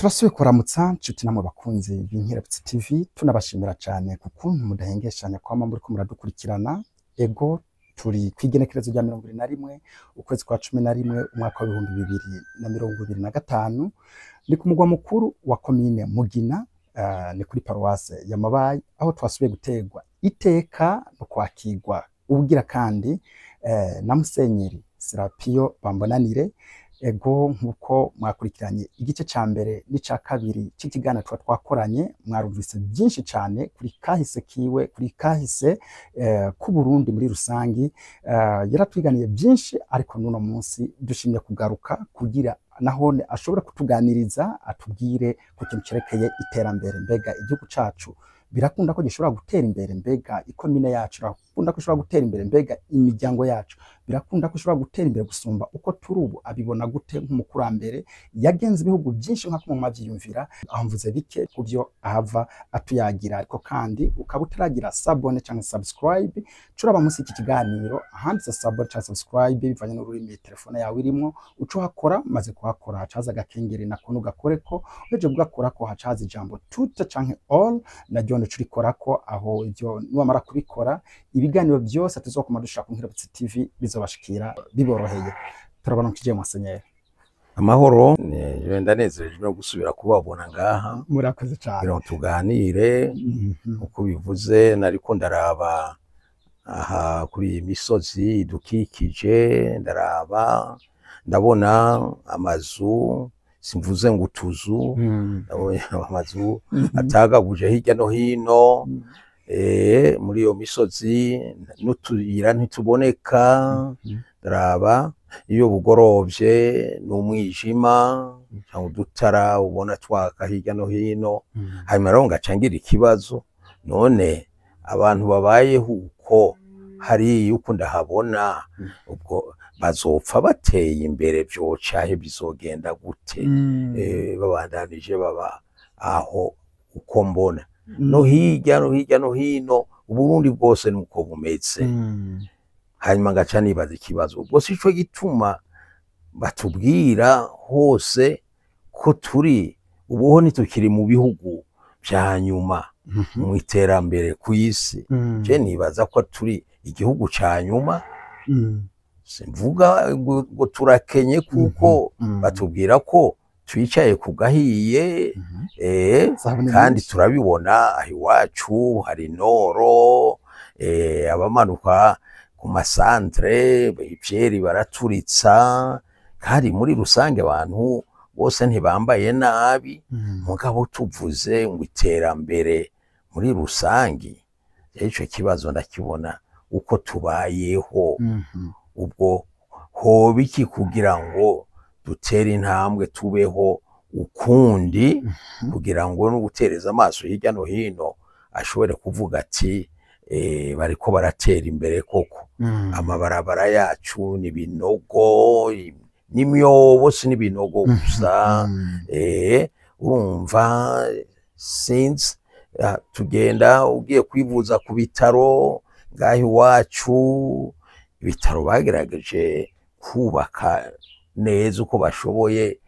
Turasubiye kuramutsa nshuti namwe bakunzi b'Inkerebutsi TV, tunabashimira cyane kukuntu mudahengeshanya kwama muri ko muradukurikirana. Ego turi kwigenekerezo rya 21 ukwezi kwa 11 umwaka wa 2025, ni ku mugwa mukuru wa komine Mugina, ni kuri paruwase ya Mabayi, aho twasubiye gutegwa iteka no kwakirwa ubugira kandi na Musenyeri Serapio Bambonanire. Ego nkuko mwakurikiranye igice ca mbere n'ica kabiri c'ikigana twakoranye, mwarumvise byinshi cyane kuri kahise kiwe, kuri kahise ku Burundi muri rusangi. Yaratwiganiye byinshi, ariko nuno munsi dushimye kugaruka kugira nahone ashobora kutuganiriza, atubwire ku kintu cerekeye iterambere. Mbega igihugu cacu birakunda ko gishobora gutera imbere? Mbega ikomine yacu birakunda ko ishobora gutera imbere? Mbega imiryango yacu birakunda ko ishobora gutera imbere gusumba uko turi ubu? Abibona gute nk'umukurambere yagenze ibihugu byinshi nka kumwe mavyiyumvira? Aho mvuze bike kuvyo ahava atuyagira, ariko kandi ukaba utaragira sabone cyangwa subscribe, curaba munsi iki kiganiro ahanditse sabone cyangwa subscribe bivanye n'ururimi telefone yawe irimo, uco hakora maze kuhakora hacaza agakengeri nako nugakoreko, uheje bugakora ko hacaza ijambo tout canke all na John Churikorako. Aho ivyo niwamara kubikora, ibiganiro byose tuzokoma dushaka Inkerebutsi TV bizobashikira biboroheye. Turabona kije Musenyeri. Amahoro, ndanezerejwe no gusubira kubabona ngaha. Murakoze cyane. Kugira tuganire uko bivuze, nariko ndaraba aha kuri iyi misozi idukikije, ndabona amazu, simvuze ngo utuzu, ndabona amazu atagaguje hirya no hino, muri iyo misozi n'utuyira ntituboneka. Ndaraba iyo bugorovye n'umwijima cyangwa udutara ubona twaka hirya no hino. Hanyuma rero ngacangira ikibazo, none abantu babayeho uko hari uko ndahabona, ubwo bazopfa bateye imbere vyocahe bizogenda gute? Babandanije baba aho uko mbona no hirya no hino Uburundi bwose nuko bumeze. Hanyuma ngaca nibaza ikibazo, ubwo sico gituma batubwira hose ko turi ubuho nitukiri mu bihugu vya nyuma mu iterambere ku isi. Je nibaza ko turi igihugu ca nyuma. Simvuga ngo turakenye kuko batubwira ko twicaye ku gahiye, kandi turabibona aho iwacu hari Noro, abamanuka ku masantre ivyeri baraturitsa, kandi muri rusange abantu bose ntibambaye nabi. Mugabo tuvuze ngo iterambere muri rusangi, ico kibazo ndakibona uko tubayeho. Ubwo hoba iki kugira ngo dutere intambwe tubeho ukundi, kugira ngo no gutereza amaso hirya no hino ashobore kuvuga ati bariko baratera imbere koko. Amabarabara yacu ni binogo, n'imyobo si n'ibinogo gusa. Urumva since tugenda ugiye kwivuza ku bitaro ngaho iwacu, ibitaro bagerageje kubaka neza uko bashoboye,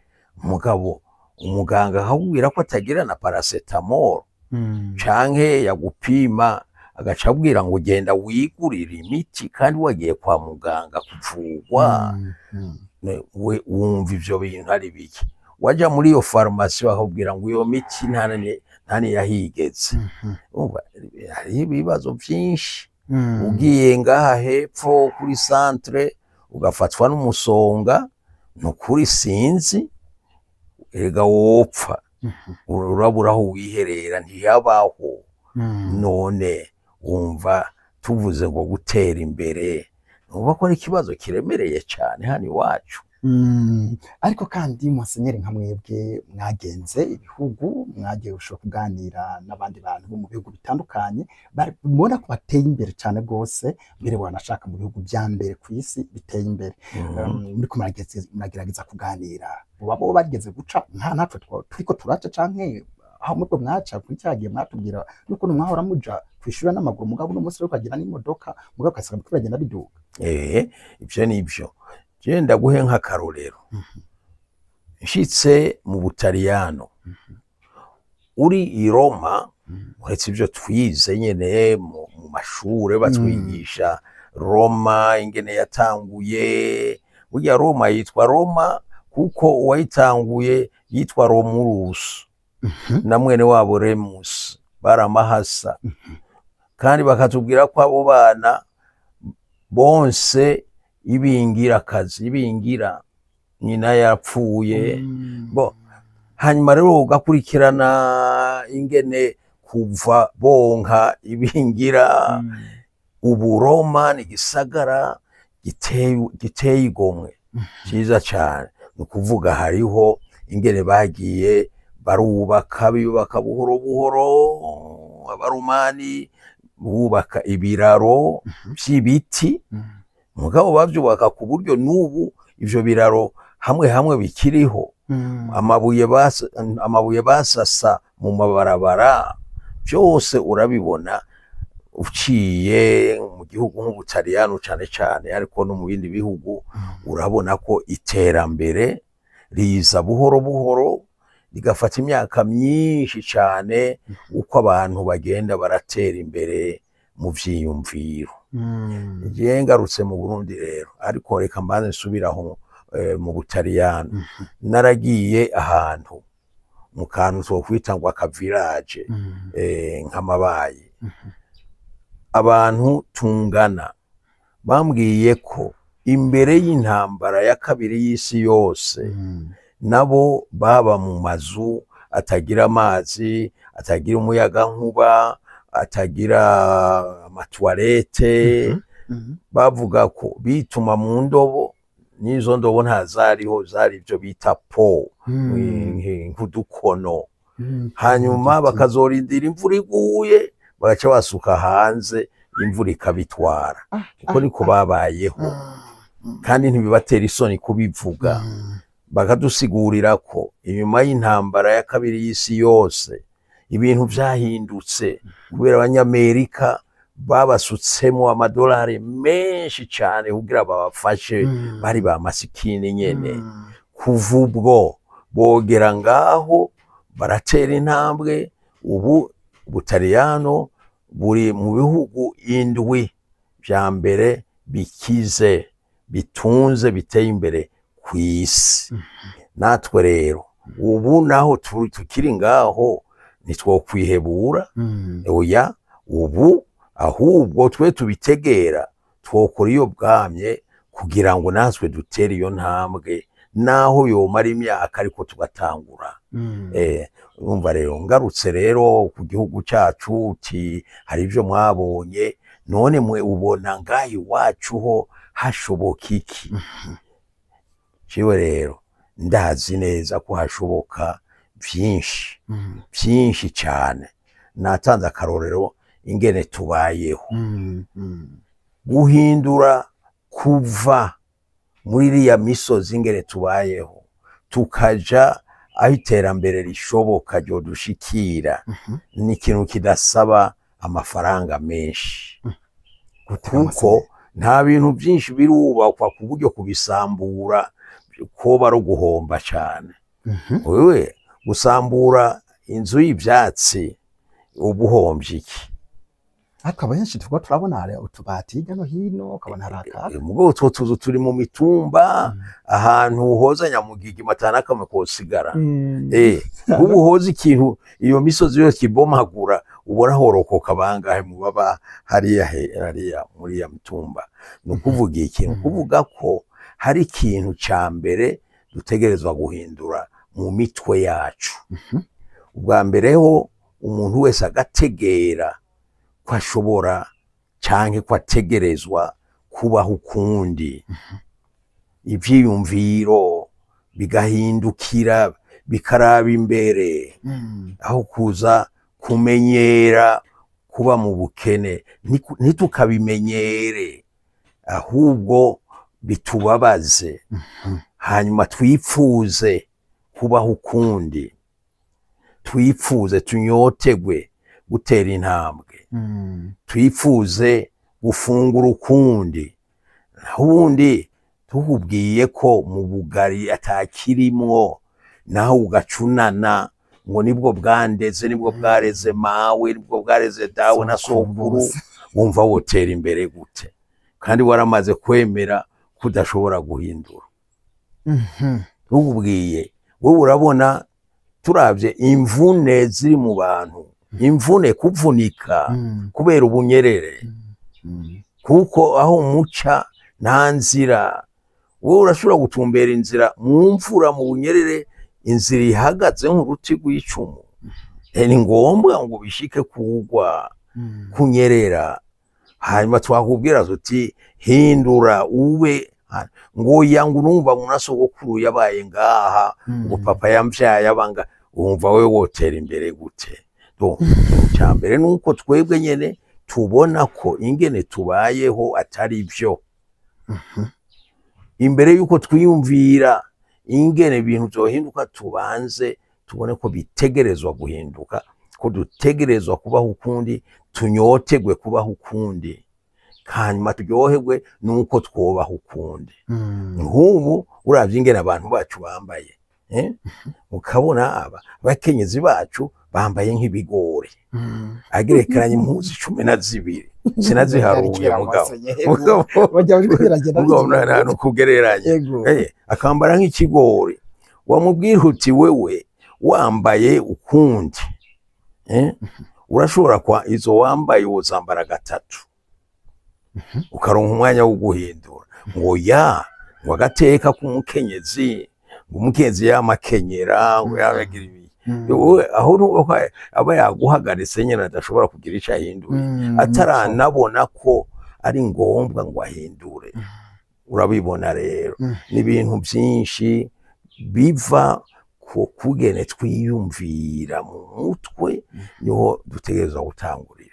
mugabo umuganga akakubwira ko atagira na paracetamol, canke yagupima agaca abwira ngo genda wigurire imiti, kandi wagiye kwa muganga kuvugwa. We wumva ivyo bintu ari biki? Waja muri iyo farumasi bakubwira ngo iyo miti ntani yahigeze. Hari ibibazo vyinshi. Ugiye ngaha hepfo kuri centre ugafatwa n'umusonga, nukuri sinzi erega wopfa, urabura aho wiherera ntiyabaho. None wumva tuvuze ngo gutera imbere, nuba ko ari ikibazo kiremereye cyane hano iwacu. Ariko kandi Musenyeri, nka mwebwe mwagenze ibihugu, mwagiye ushobora kuganira n'abandi bantu bo mu bihugu bitandukanye, mubona ko bateye imbere cyane rwose, mbere wanashaka mu bihugu bya mbere ku isi biteye imbere. Muriko muragerageza kuganira, bo bageze guca nta natwe turiko turaca, canke aho muriko mwaca kuri cyagiye mwatubwira nuko mwahora muja kwishura n'amaguru, mugabo no munsi rero kagira n'imodoka, mugabo kasanga biragenda biduga. Ivyo nivyo. Je ndaguhe nk'akarorero. Nshitse mu Butaliyano, uri i Roma uretse ivyo twize nyene mu mashure batwigisha Roma ingene yatanguye. Burya Roma yitwa Roma kuko uwayitanguye yitwa Romulus na mwene wabo Remus baramahasa. Kandi bakatubwira ko abo bana bonse ibingira nyina yapfuye. Bo hanyuma rero ugakurikirana ingene kuva bonka ibingira. Ubu Roma ni gisagara giteye igomwe ciza cane. Ni ukuvuga hariho ingene bagiye barubaka buhoro buhoro. Abaromani bubaka ibiraro vy'ibiti mugabo bavyubaka ku buryo n'ubu ivyo biraro hamwe bikiriho. Amabuye basasa mu mabarabara byose urabibona uciye mu gihugu nk'Ubutaliyano cane cane, ariko no mu bindi bihugu urabona ko iterambere riza buhoro buhoro rigafata imyaka myinshi cane uko abantu bagenda baratera imbere mu vyiyumviro. Je ngarutse mu Burundi rero, ariko reka mbanze nsubiraho mu Butaliyano. Naragiye ahantu mu kantu twokwita ngo akavirage nk'amabaye. Abantu tungana bambwiye ko imbere y'intambara ya kabiri y'isi yose nabo baba mu mazu atagira amazi, atagira umuyaga nkuba, atagira amatoilette. Bavuga ko bituma mu ndobo, n'izo ndobo ntazariho, zari ivyo bita po nk'udukono. Hanyuma bakazorindira imvura iguye bagaca basuka hanze, imvura ikabitwara. Kuko niko babayeho kandi ntibibatera isoni kubivuga. Bakadusigurira ko inyuma y'intambara ya kabiri y'isi yose ibintu vyahindutse kubera Abanyamerika babasutsemo amadolari menshi cane kugira babafashe. Bari ba masikini nyene. Kuva ubwo bogera ngaho baratera intambwe. Ubu Butaliyano buri mu bihugu indwi vya mbere bikize, bitunze, biteye imbere kw'isi. Natwe rero ubu naho tukiri ngaho ntitwokwihebura. Oya, ubu ahubwo twe tubitegera twokora iyo bwamye kugira ngo natwe dutere iyo ntambwe, naho yomara imyaka ariko tugatangura. Urumva rero ngarutse rero ku gihugu cyacu, uti hari ivyo mwabonye, none mwe ubona ngaho iwacu ho hashoboka iki? Ciwe rero ndazi neza ko hashoboka vyinshi cane. Natanze akarorero ingene tubayeho. Guhindura kuva muri iriya misozi ingene tubayeho tukaja aho iterambere rishoboka ryo dushikira, ni ikintu kidasaba amafaranga menshi. Kuko nta bintu vyinshi birubakwa ku buryo kubisambura ko bari guhomba cane. Wewe gusambura inzu y'ivyatsi ubuhombye iki? Akaba henshi tuba turabona hari utubati hirya no hino, ukabona hari akaka. Mugo utwo tuzu turi mu mitumba ahantu hoza Nyamugigi matana kamwe kosigara. Ubu hoza ikintu iyo misozi yo kibomagura ubona horokoka bangahe mu baba hariya muri ya mitumba. Nukuvuga ikintu kuvuga ko hari ikintu ca mbere dutegerezwa guhindura mu mitwe yacu. Ubwa mbere ho umuntu wese agategera ko ashobora canke ko ategerezwa kubaho ukundi. Ivyiyumviro bigahindukira bikaraba imbere, aho kuza kumenyera kuba mu bukene. Ntitukabimenyere, ahubwo bitubabaze. Hanyuma twipfuze kubaho ukundi, twipfuze tunyotegwe gutera intambwe. Twifuze gufungura ukundi. Ubundi tukubwiye ko mu bugari atakirimwo, naho ugacunana ngo nibwo bwandeze nibwo bwareze mawe nibwo bwareze dawe na sokuru wumva wotera imbere gute kandi waramaze kwemera kudashobora guhindura. Ubwiye wowe urabona turavye imvune ziri mu bantu, imvune kuvunika kubera ubunyerere, kuko aho muca nta nzira, wowe urashobora gutumbera inzira mu mvura mu bunyerere, inzira ihagaze nk'uruti rw'icumu, ni ngombwa ngo bishike kugwa kunyerera. Hanyuma twakubwira tuti hindura ube ngo yangu urumva munasogokuru yabaye ngaha ngo papa yamvyaye abanga, wumva we wotera imbere gute? Cyambere nuko twebwe nyene tubona ko ingene tubayeho atari byo. Imbere yuko twiyumvira ingene ibintu byohinduka, tubanze tubone ko bitegerezwa guhinduka, ko dutegerezwa kubaho ukundi, tunyotegwe kubaho ukundi, hanyuma turyoherwe nuko twobaho ukundi. Nk'ubu uravye ingene abantu bacu bambaye, ukabona abakenyezi bacu bambaye nk'ibigori, agerekeranye impuzu 12 sinaziharuye mugabo nta kugereranya, akambara nk'ikigori. Wamubwira uti wewe wambaye ukundi, urashobora kwa izo wambaye wozambara gatatu ukaronka umwanya wo guhindura. Ngo ya ngo agateka k'umukenyezi, ngo umukenyezi yamakenyera, ngo yabagira ibi, aho aba yaguhagaritse nyene adashobora kugira ico ahinduye, ataranabona ko ari ngombwa ngo ahindure. Urabibona rero ni ibintu byinshi biva kugene twiyumvira mu mutwe, niho dutegerezwa gutangurira.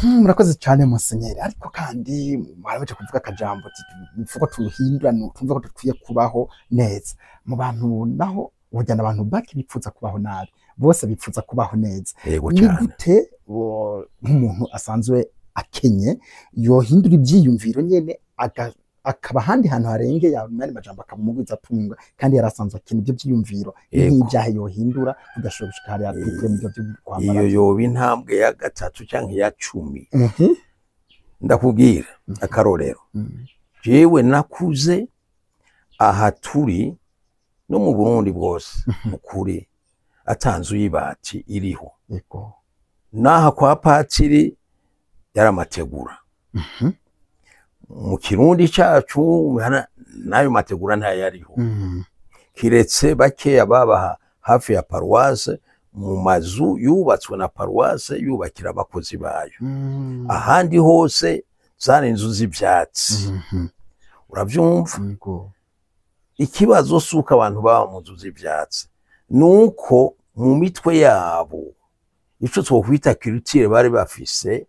Murakoze cyane Musenyeri, ariko kandi mwaraje kuvuga akajambo tuvuga turuhindura, tumva ko dukwiye kubaho neza mu bantu, naho ujyana abantu baki bipfuza kubaho nabi, bose bipfuza kubaho neza. Ni gute nk'umuntu asanzwe akenye yohindura ibyiyumviro nyene akaba handi hantu harenge yamari majambo akamugwiza tunga, kandi yarasanzwe akena ibyo byiyumviro nk'ibyaha yohindura kudashobora gushika hari afite mu byo kwambara. Iyo yoba intambwe ya gatatu canke ya 10. Ndakubwira akarorero, jewe nakuze aha turi no mu Burundi bwose mukuri atanzu y'ibati iriho, naha kwa patiri yaramategura. Mu Kirundi cacu nayo mategura ntayariho, kiretse bakeya baba hafi ya paruwase, mu mazu yubatswe na paruwase yubakira abakozi bayo. Ahandi hose zari inzu z'ivyatsi. Uravyumva? Ikibazo suka abantu baba mu nzu z'ivyatsi, nuko mu mitwe yabo ico twokwita culture bari bafise,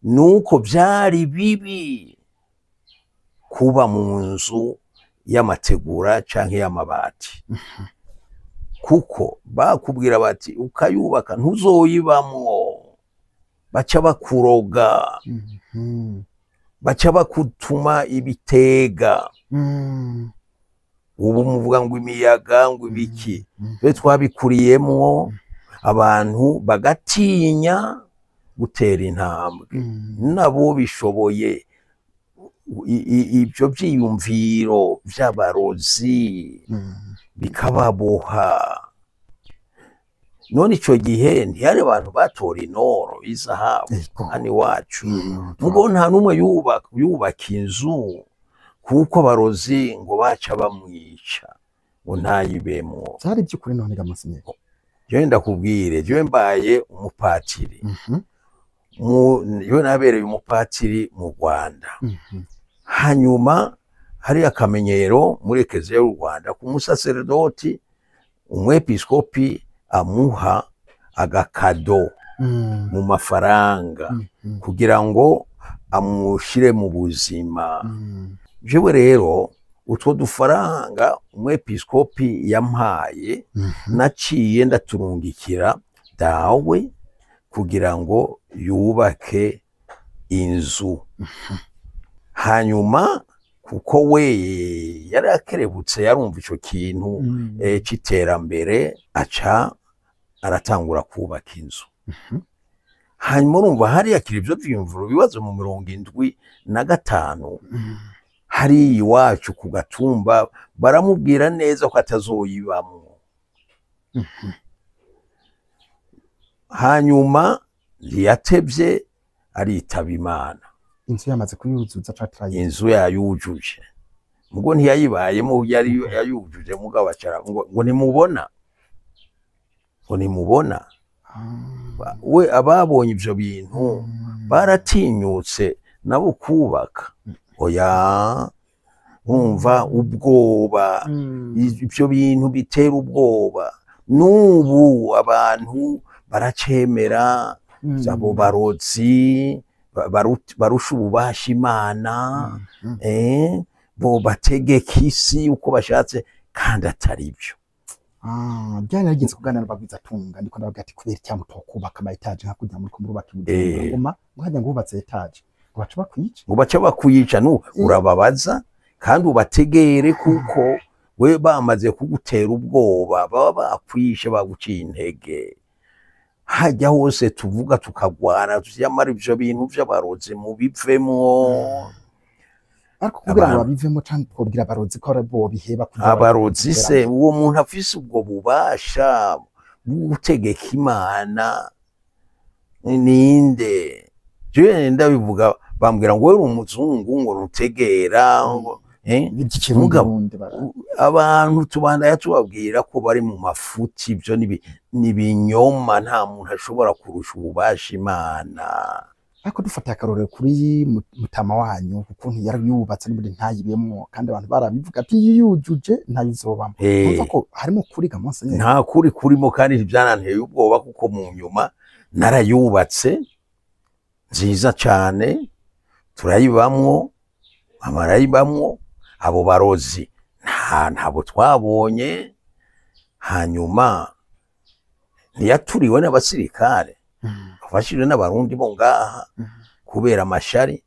nuko byari bibi kuba mu nzu y'amategura canke y'amabati, kuko bakubwira bati ukayubaka ntuzoyibamwo, baca bakuroga, baca bakutuma ibitega. Ubu muvuga ngo imiyaga ngo ibiki, twe twabikuriyemwo, abantu bagatinya gutera intambwe. Nabo bishoboye ibyo byiyumviro by'abarozi bikababoha. None ico gihe ntiyari abantu batora inoro izahabu hani wacu, mugo nta numwe yubaka inzu kuko abarozi ngo baca bamwica ngo ntayibemwo. Zari by'ukuri none ga Musenyeri, jewe ndakubwire, jewe mbaye umupatiri, yo nabereye umupatiri mu Rwanda. Hanyuma hari akamenyero muri Ekereziya y'u Rwanda ku musaserdoti umwepiskopi amuha agakado mu mafaranga kugira ngo amushire mu buzima. Jewe rero utwo dufaranga umwepiskopi yampaye naciye ndaturungikira dawe kugira ngo yubake inzu. Hanyuma kuko we yari akerebutse, yarumva ico kintu c'iterambere, aca aratangura kubaka inzu. Hanyuma urumva hariya kiri ivyo vyiyumviro bibazo mu 75 hari iwacu ku gatumba baramubwira neza ko atazoyibamwo. Hanyuma yatevye aritaba Imana. Inzu yamaze kuyuzuza cataraye. Inzu yayujuje mugo ntiyayibayemo, yari yayujuje mugabo acara ngo nimubona, ngo nimubona. We ababonye ivyo bintu baratinyutse nabo kubaka. Oya, umva ubwoba, ivyo bintu bitera ubwoba. Nubu abantu baracemera abo barozi barusha ububasha Imana, bo bategeka isi uko bashatse kandi atari byo. Byari nagenze kuganira bagwiza tunga ndiko ndavuga ati kubera cyangwa tokubaka ama etage nka kujya muri kumurubaka ibudenge ngoma ngajya ngubatse etage ngo baca bakwica, ngo baca bakwica. Urababaza kandi ubategere kuko we bamaze kugutera ubwoba, baba bakwishe baguciye intege. Hajya hose tuvuga tukagwana tuvyamara ivyo bintu vy'abarozi mu bivemwo. Ariko kugira ngo babivemo cyangwa kubwira abarozi ko bo biheba kugira abarozi se uwo muntu afise ubwo bubasha gutegeka Imana ninde? Je ndabivuga bambwira ngo we umuzungu ngo rutegera abantu tubandaya tubabwira ko bari mu mafuti. Ivyo nibinyoma, nta muntu ashobora kurusha ububasha Imana. Ariko dufata akarorero kuri mutama wanyu ukuntu yari yubatse n'ubundi ntayibemwo kandi abantu barabivuga ati yujuje ntayizobamo. Umva ko harimo kuri gamonse nyene. Nta kuri kurimo kandi ivyananteye ubwoba kuko mu nyuma narayubatse nziza cyane turayibamwo, amarayibamwo. Abo barozi ntabo twabonye. Hanyuma ntiyaturiwe n'abasirikare bafashije n'abarundi bo ngaha kubera amashari.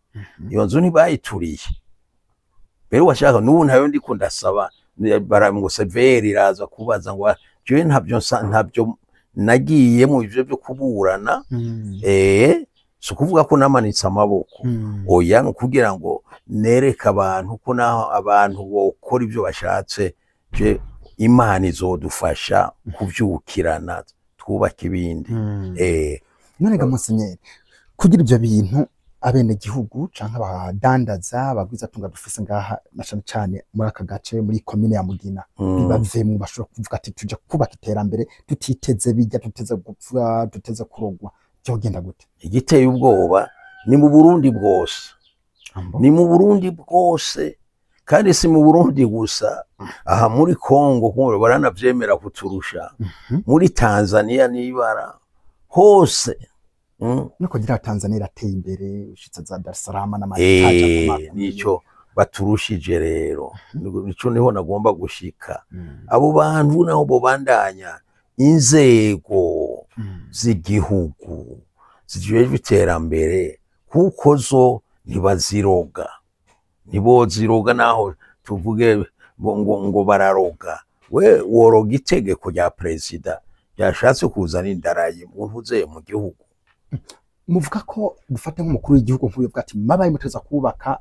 Iyo nzu ntibayituriye. Rero washaka n'ubu ntayo ndiko ndasaba ngo severi iraza kubaza ngo jewe ntabyo nagiye mu ivyo byo kuburana. So kuvuga ko namanitse amaboko. Oya, kugira ngo nereka abantu ko naho abantu bokora ivyo bashatse, je Imana izodufasha kuvyukirana twubaka ibindi. None gamusenyeri kugira ivyo bintu abene gihugu canke abadandaza bagwiza tunga dufise ngaha na cyane muri aka gace muri commune ya Mugina bibavemo bashobora kuvuga ati tuje kubaka iterambere tutiteze bijya tuteze gupfa tuteze kurogwa cyogenda gute? Igiteye ubwoba ni mu Burundi bwose. Ni mu Burundi bwose kandi si mu Burundi gusa. Aha muri Kongo kumwe baranavyemera kuturusha. Muri Tanzania nibara hose. No kugira Tanzania irateye imbere ushitse za Dar es Salaam n'amataje nico baturushije rero. Nico niho nagomba gushika. Abo bantu naho bo bandanya inzego z'igihugu zijejwe iterambere kuko zo ntibaziroga. Niboziroga naho tuvuge ngo bararoga. We woroga itegeko rya president yashatse kuzana indarayi umuntu uze mu gihugu. Muvuga ko dufate nk'umukuru w'igihugu nk'uyu bwati mabaye muteza kubaka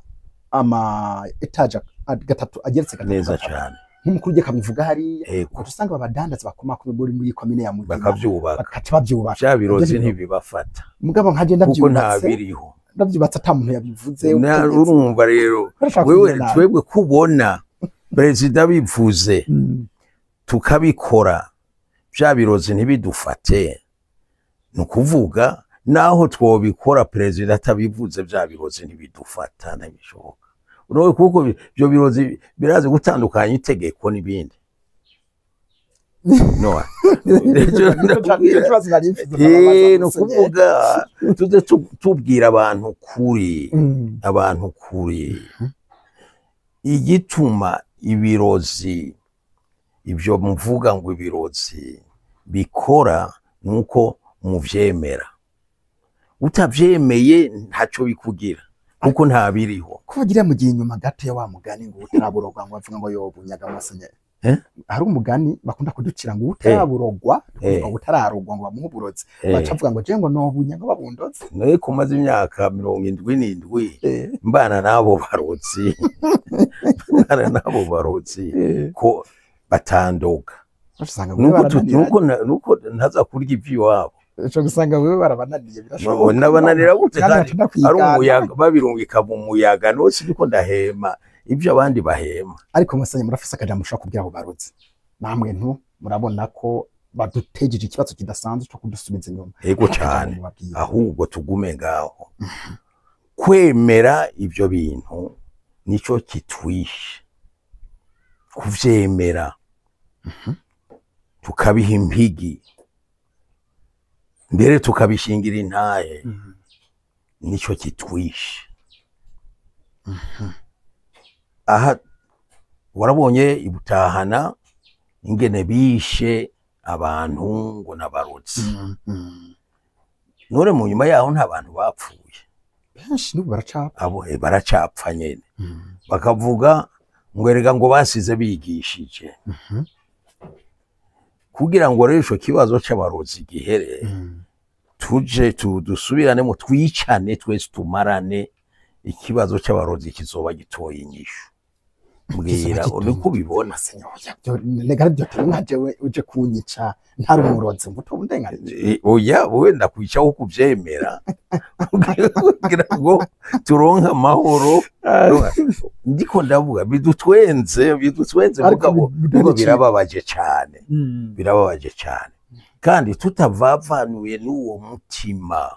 ama etage gatatu ageretse gatatu neza cyane. Nk'umukuru w'igihugu kabivuga hari ko usanga abadandaza bakomako muri commune ya Mugina bakavyubaka bakati bavyubaka. Bya birozi ntibibafata. Mugabo nkaje ndavyubatse. Kuko ntabiriho. Ndavyubatse ata muntu yabivuze. Urumva rero wewe twebwe kubona president bivuze tukabikora bya birozi ntibidufate. Nukuvuga naho twobikora president atabivuze bya birozi ntibidufata nabishoboka. Unowe kuko byo birozi biraze gutandukanya itegeko n'ibindi. No. Nukuvuga tuze tubwira abantu kuri. Abantu kuri. Igituma ibirozi ibyo muvuga ngo ibirozi bikora nuko muvyemera. Utavyemeye ntacyo bikugira kuko ntabiriho. Kugira mu gihe inyuma gato ya wa mugani ngo utaraburogwa ngo avuga ngo yobunyaga amasenye. hari umugani bakunda kuducira ngo utaraburogwa utararogwa ngo bamuhe uburozi baca avuga ngo je ngo nobunya ngo babundoze naye kumaze imyaka 77 mbana nabo barozi ko batandoga nuko ntaza kurya ivy'iwabo cyo gusanga wewe barabananiye birashoboka nabananira gute kandi ari umuyaga babirungika mu muyaga nose biko ndahema ibyo abandi bahema ariko masanye murafise akajambo ushaka kubwira abo barozi namwe murabona ko badutejeje ikibazo kidasanzwe cyo kudusubiza inyuma yego cyane ahubwo tugume ngaho kwemera ibyo bintu nico kitwishe kuvyemera tukabiha impigi mbere tukabishingira intaye nico kitwishe aha warabonye ibutahana ingene bishe abantu ngo nabarotsi none mu nyuma yaho nta bantu bapfuye benshi n'ubu baracapfa abo baracapfa nyene bakavuga ngo erega ngo basize bigishije kugira ngo rero ico kibazo c'abarozi gihere tuje dusubirane mu twicane twese tumarane ikibazo c'abarozi kizoba gitoye inyishu mbwira uko ubibona nega byo nkajewe uje kunyica ntari umurozi mbuto undenganije oya wowe ndakwica wo kuvyemera kugira ngo turonka amahoro ndiko ndavuga bidutwenze mugabo birababaje cyane birababaje cyane kandi tutavavanuye n'uwo mutima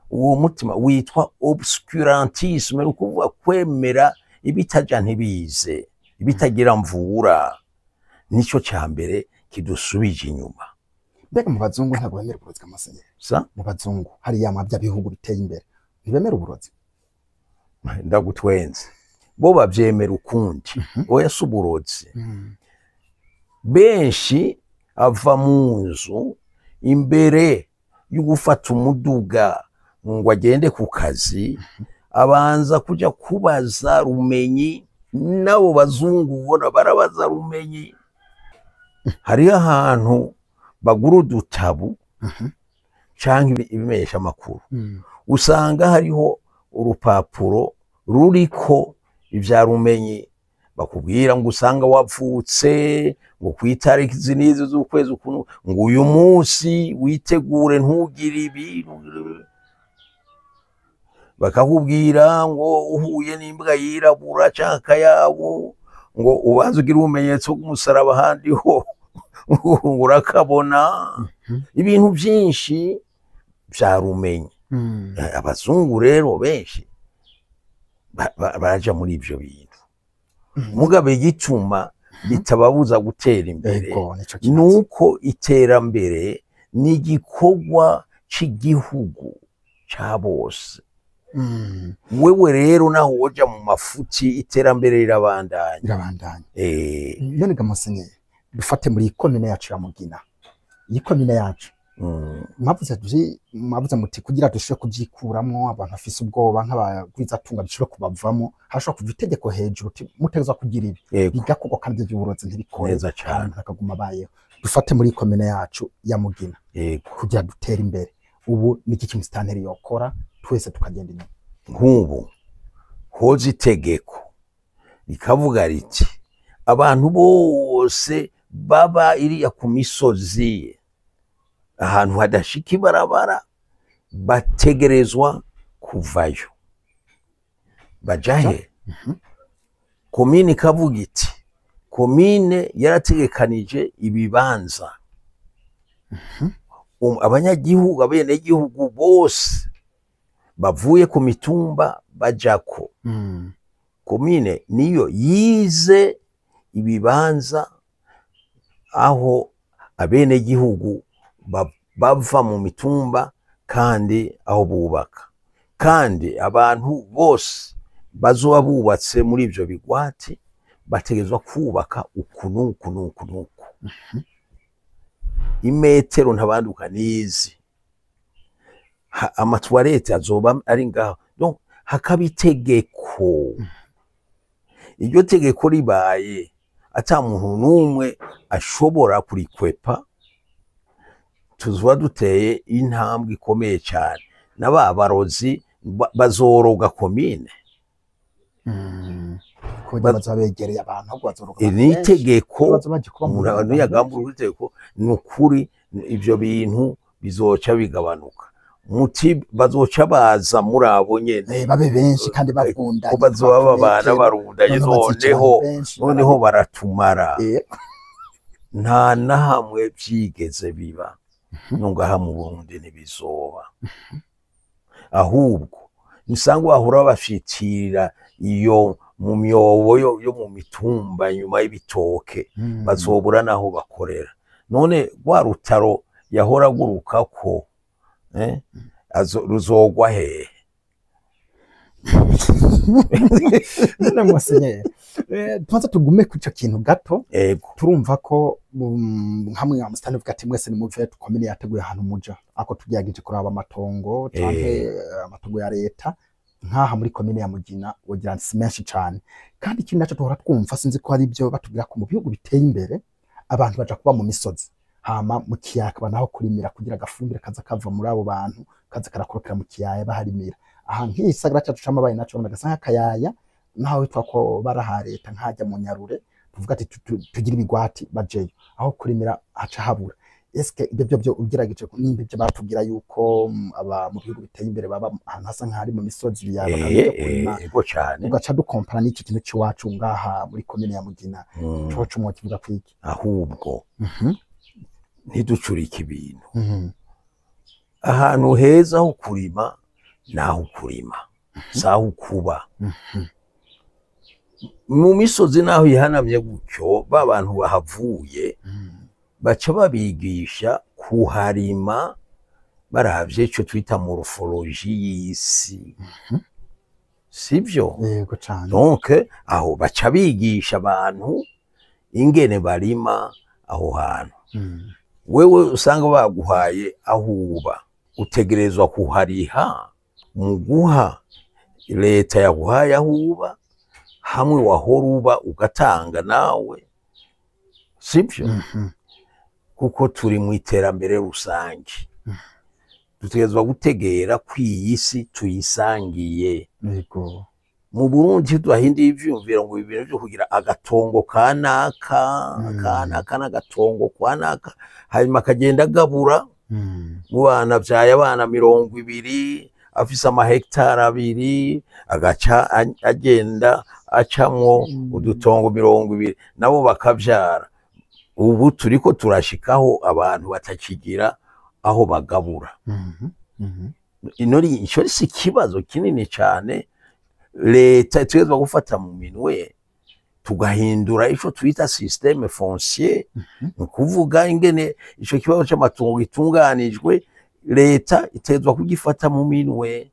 uwo mutima witwa obscurantisme ukuvuga kwemera ibitaja ntibize ibitagira mvura nico cyambere kidusubije inyuma mbega mu bazungu ntabwo bemera uburozi bw'amasenyeri mu bazungu hari yama bya bihugu biteye imbere ntibemera uburozi ndagutwenze bo bavyemera ukundi oya suburozi benshi ava mu nzu imbere yo gufata umuduga ngo agende ku kazi abanza kuja kubaza Rumenyi nabo bazungu ubona barabaza Rumenyi hari ahantu bagura udutabu canke ibimesha amakuru usanga hariho urupapuro ruriko ivya Rumenyi bakubwira ngo usanga wapfutse ngo kwitariki zinizi z'ukwezi ukuntu ngo uyu munsi witegure ntugire ibi bakakubwira ngo uhuye n'imbwa yirabura canka yabo ngo ubanze ugira ubumenyetso bw'umusaraba handi ho urakabona ibintu byinshi vya Rumenyi abazungu rero benshi baraja muri ivyo bintu mugabe gituma bitababuza gutera imbere nuko iterambere ni igikorwa c'igihugu ca bose wewe rero naho woja mu mafuti iterambere rirabandanya none gamusenyeri dufate muri ikomine yacu ya Mugina ikomine yacu mwavuze muti kugira dushobore kubyikuramwo abantu bafise ubwoba nk'abagwiza tunga bishobora kubavamo hashobora kuva itegeko hejuru mutegezwa kugira ibi bigakorwa kandi by'uburozi ntibikore cyane akaguma bayeho dufate muri ikomine yacu ya Mugina kugira dutere imbere ubu niki kimustanteri yokora twese tukagenda inyuma nk'ubu hoje itegeko rikavuga riti abantu bose baba iriya ku misozi ahantu hadashika ibarabara bategerezwa kuvayo bajahe komine kavuga iti komine yarategekanije ibibanza abanyagihugu abenegihugu bose bavuye ku mitumba bajako komine niyo yize ibibanza aho abenegihugu bava mu mitumba kandi aho bubaka kandi abantu bose bazoba bubatse muri ivyo bigwati bategezwa kubaka uku imetero ntabanduka nizi amatwarete azoba ari ngaho donc hakaba itegeko iryo tegeko ribaye ata muntu n'umwe ashobora kurikwepa, tuzoba duteye intambwe ikomeye cyane. N'aba barozi bazoroga komine, bazabegereye abantu ahubwo bazoroga. Ni itegeko, umuntu yagambura itegeko, ni ukuri ivyo bintu bizoca bigabanuka. Muti bazoca baza muri abo nyene babe benshi kandi bakunda ko bazoba babana barundanye, noneho baratumara. Nta na hamwe vyigeze biba nungaha mu Burundi ntibizoba, ahubwo nisangwa bahora bafitira iyo mu myobo yo mu mitumba nyuma y'ibitoke, bazobura naho bakorera. None rwa rutaro yahora aguruka ko ruzogwa hehe? None Musenyeri, tubanza tugume ku ico kintu gato. Turumva ko hamwe nka Musitani uvuga ati mwese nimuve komine yateguye ahantu muja, ako tugerageje kuraba amatongo canke amatongo ya leta nkaha muri komine ya Mugina wogira nsi menshi cane. Kandi ikindi naco tuhora twumva, sinzi ko ari byo batubwira ko mu bihugu biteye imbere abantu baja kuba mu misozi, hama mu kiyaya banaho kurimira kugira agafumbire kaza kava muri abo bantu kaza karakorokera mu kiyaya baharimira. Aha nk'isagara cyacu c'amabaye naco ndagasanga akayaya naho witwa ko baraha leta nkajya mu Nyarure, tuvuga ati tugira ibigwati bajeyo, aho kurimira haca habura. Eske ibyo byo ugerageje nimba ibyo batubwira yuko aba mu bihugu biteye imbere baba ahantu hasa nk'ari mu misozi biyaba ego cyane, ugaca dukompara n'icyo kintu cy'iwacu ngaha muri komine ya Mugina, coco mwo kivuga kwiki? Ahubwo ntiducurike ibintu, ahantu heza ho kurima naho kurima saho kuba. Mu misozi naho yihanamye gutyo, babantu bahavuye baca babigisha kuharima baravye ico twita morphologie y'isi, sivyo? Yego cyane. Donc aho baca bigisha abantu ingene barima aho hantu. Wewe usanga baguhaye aho uba, utegerezwa kuhariha mu guha leta yaguhaye aho uba, hamwe wahora uba ugatanga nawe, sivyo? Kuko turi mu iterambere rusange, dutegerezwa gutegera kw'iyisi tuyisangiye. Yego. Mu Burundi tudahinduye ivyumviro ngo ibintu byo kugira agatongo kanaka n'agatongo kwanaka, hanyuma akagenda agabura mu bana vyaye abana 20, afise amahegitari 2, agaca agenda acamwo udutongo 20 nabo bakavyara. Ubu turiko turashikaho abantu batakigira aho bagabura. Ico si ikibazo kinini cyane. Leta itegerezwa gufata mu minwe tugahindura ico twita systeme foncier, nukuvuga ingene ico kibazo c'amatongo gitunganijwe, leta itegerezwa kugifata mu minwe,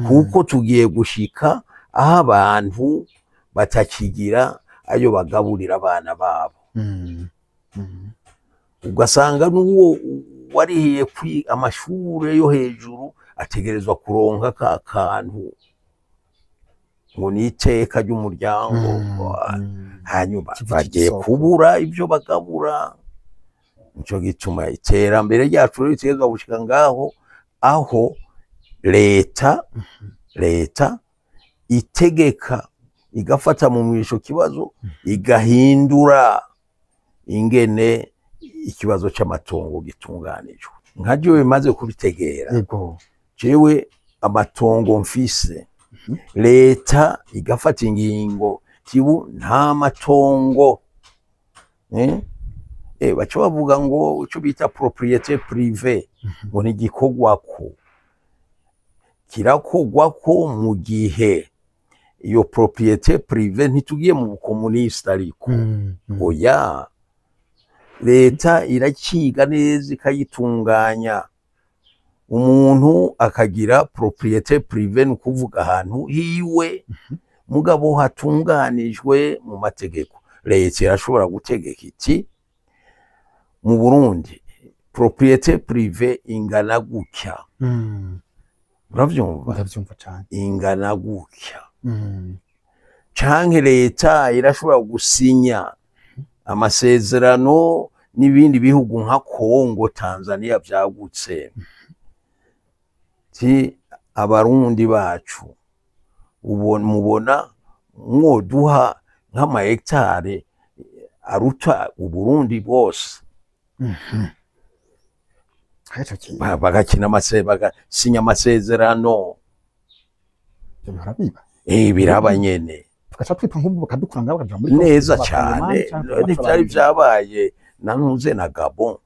kuko tugiye gushika aho abantu batakigira ayo bagaburira abana babo. Ugasanga n'uwo warihiye amashure yo hejuru ategerezwa kuronka ka kantu ngo n'iteka ry'umuryango, hanyuma bagiye kubura ibyo bagabura. Nico gituma iterambere ryacu ritegerezwa gushika ngaho aho leta itegeka igafata mu mwisho kibazo, igahindura ingene ikibazo c'amatongo gitunganijwe. Nka jewe maze kubitegera, jewe amatongo mfise, leta igafata ingingo tibu nta matongo, baca bavuga ngo ico bita propriété privée, ngo ntigikogwako. Kirakogwako mu gihe iyo propriété privée ntitugiye mu bukomuniste ariko, oya, leta iraciga neza ikayitunganya. Umuntu akagira propriété privée, nukuvuga ahantu hiwe mugabo hatunganijwe mu mategeko. Leta irashobora gutegeka iti mu Burundi propriété privée ingana gutya. Uravyumva? Ndavyumva cyane. Ingana gutya. Canke leta irashobora gusinya amasezerano n'ibindi bihugu nka Kongo, Tanzania byagutse, ti abarundi bacu mubona mwoduha nk'ama hectare aruta Uburundi bwose, bagakina bagasinya amasezerano, biraba nyene tugaca twitwa nk'ubu bakadukura ngaho bakaja muri neza cyane. Ntivyari vyabaye nanuze na Gabon,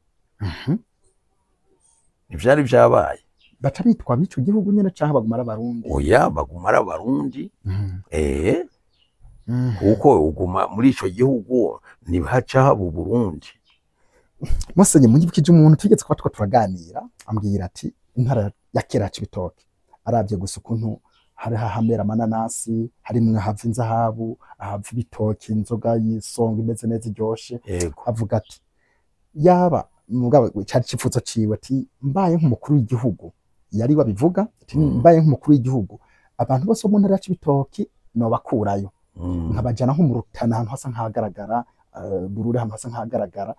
ntivyari vyabaye, baca bitwa bico gihugu nyene canke bagumara abarundi. Oya, bagumara abarundi. Kuko uguma muri ico gihugu ntihaca haba Uburundi. Musenye munyibukije umuntu tugeze kwa turaganira, ambwira ati intara ya kera Cibitoke aravye gusa ukuntu hari hahamera amananasi, harimwe hava inzahabu, ahava ibitoki, inzoga y'isonga imeze neza iryoshe. Avuga ati yaba mugabo cyari cifuzo ciwe ati mbaye nk'umukuru w'igihugu, yari wabivuga ati mbaye nk'umukuru w'igihugu abantu bose mu ntara ya Cibitoki no bakurayo, nkabajana nko mu Rutana ahantu hasa nkahagaragara, Bururi ahantu hasa nkahagaragara.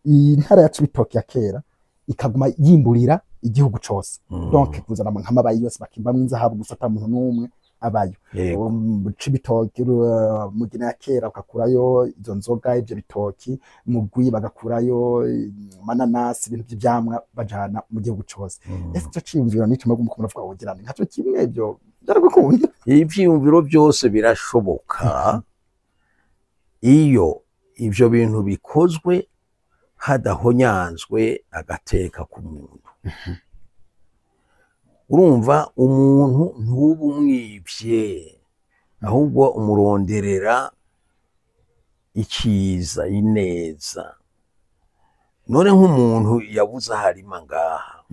Intara ya Cibitoke ya kera ikaguma yimburira igihugu cose, donc kuzana nk'amabayi yose bakimbamwe inzahabu gusa ata muntu n'umwe abayo. Cibitoke Mugina ya kera bakakurayo izo nzoga, ivyo bitoki, Mugwi bagakurayo mananasi, ibintu by'ivyamwa bajana mu gihugu cose. Ese cyo ciyumvira nico mwe kumukunda avuga wogira nkaco kimwe ibyo byaragukunda. Ivyiyumviro byose birashoboka iyo ivyo bintu bikozwe hadahonyanzwe agateka k'umuntu. Urumva umuntu ntubu mwivye, ahubwo umuronderera iciza ineza. None nk'umuntu yabuze harima ngaha,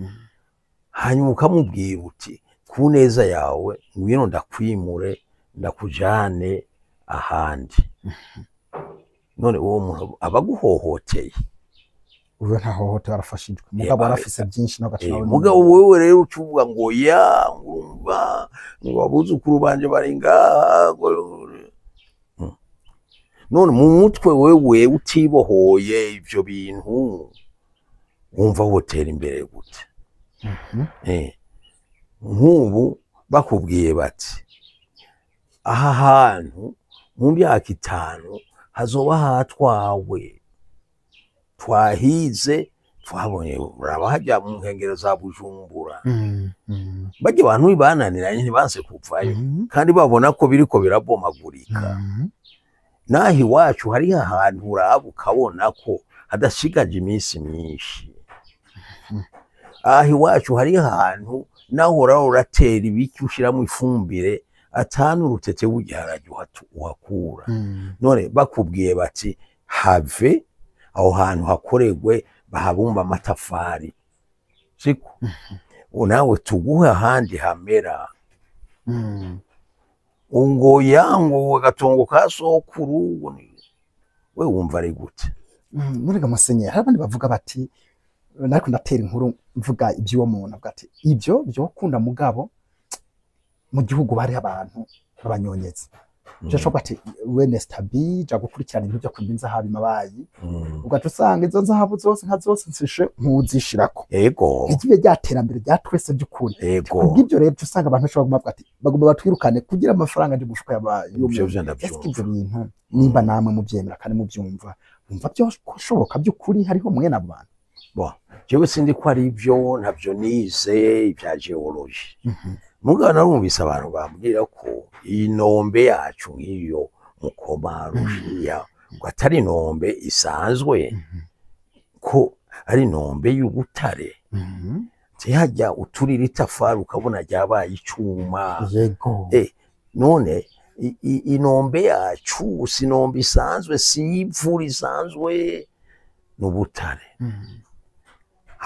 hanyuma ukamubwira uti ku neza yawe ngwino ndakwimure ndakujane ahandi, none uwo muntu abaguhohoteye. Uwe nta hohote arafashijwe, mugabo arafise byinshi n'agacawe. Mugabo wewe rero ucuvuga ngo ya ngumva ngo abuzukuru banje bari ngaha, none mu mutwe wewe utibohoye ivyo bintu wumva wotera imbere gute? Nk'ubu bakubwiye bati aha hantu mu myaka 5 hazoba hatwawe, twahize twabonye urabahajya mu nkengero za Bujumbura. Bajye abantu bananiranye ntibanse kuvayo, kandi babona ko biriko birabomagurika. Nahi iwacu hari ahantu uraba ukabona ko hadashigaje iminsi myinshi. Ahi iwacu hari ahantu naho uratera ibiki ushiramo ifumbire atanu urutete w'igiharage uhakura. None bakubwiye bati have aho hantu hakoregwe bahabumba amatafari, siko nawe tuguhe ahandi hamera. Ngo yango agatongo ka sokuru, we wumva ari gute? Nurega Musenye, hari abandi bavuga bati nariko ndatera inkuru mvuga iby'uwo muntu, avuga ati ibyo byokunda mugabo mu gihugu bari abantu babanyonyeza. Cyashobora ati we Nestabi ja gukurikirana ibintu byo kwimba habi mabayi, ugaca usanga izo nzahabu zose nka zose nsishe nkuzishirako. Igiye ryaterambere rya twese by'ukuri. Kubw'ibyo rero usanga abantu bashobora kuvuga ati bagomba batwirukane kugira amafaranga nje gushuka yabaye. Ibyo bintu nimba namwe mubyemera kandi mubyumva, umva byo koshoboka by'ukuri hariho mwene abantu. Jewe sindi ko ari byo ntabyo nize ibya geology. Mugabo narumvise abantu bambwira ko inombe yacu nk'iyo Mukoma, Rushiya ngo atari inombe isanzwe, ko ari inombe y'ubutare. Hajya uturira itafari ukabona ryabaye icuma. None inombe yacu si inombe isanzwe, si ivu risanzwe, n'ubutare.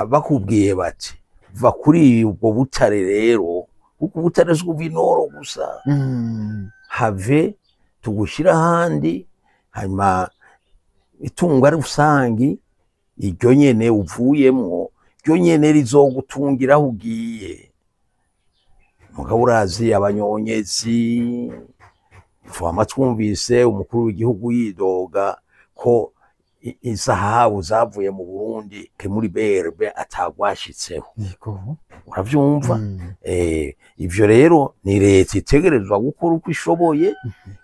Bakubwiye bati va kuri ubwo butare rero, kuko ubutare s'ubinoro gusa, have tugushira ahandi, hanyuma itunga rusangi iryo nyene uvuyemwo ryo nyene rizogutungira aho ugiye. Mugabo urazi abanyonyezi twama twumvise umukuru w'igihugu yidoga ko izahabu zavuye mu Burundi ke muri BRB atagwashitseho uravyumva ivyo rero ni leta itegerezwa gukora uko ishoboye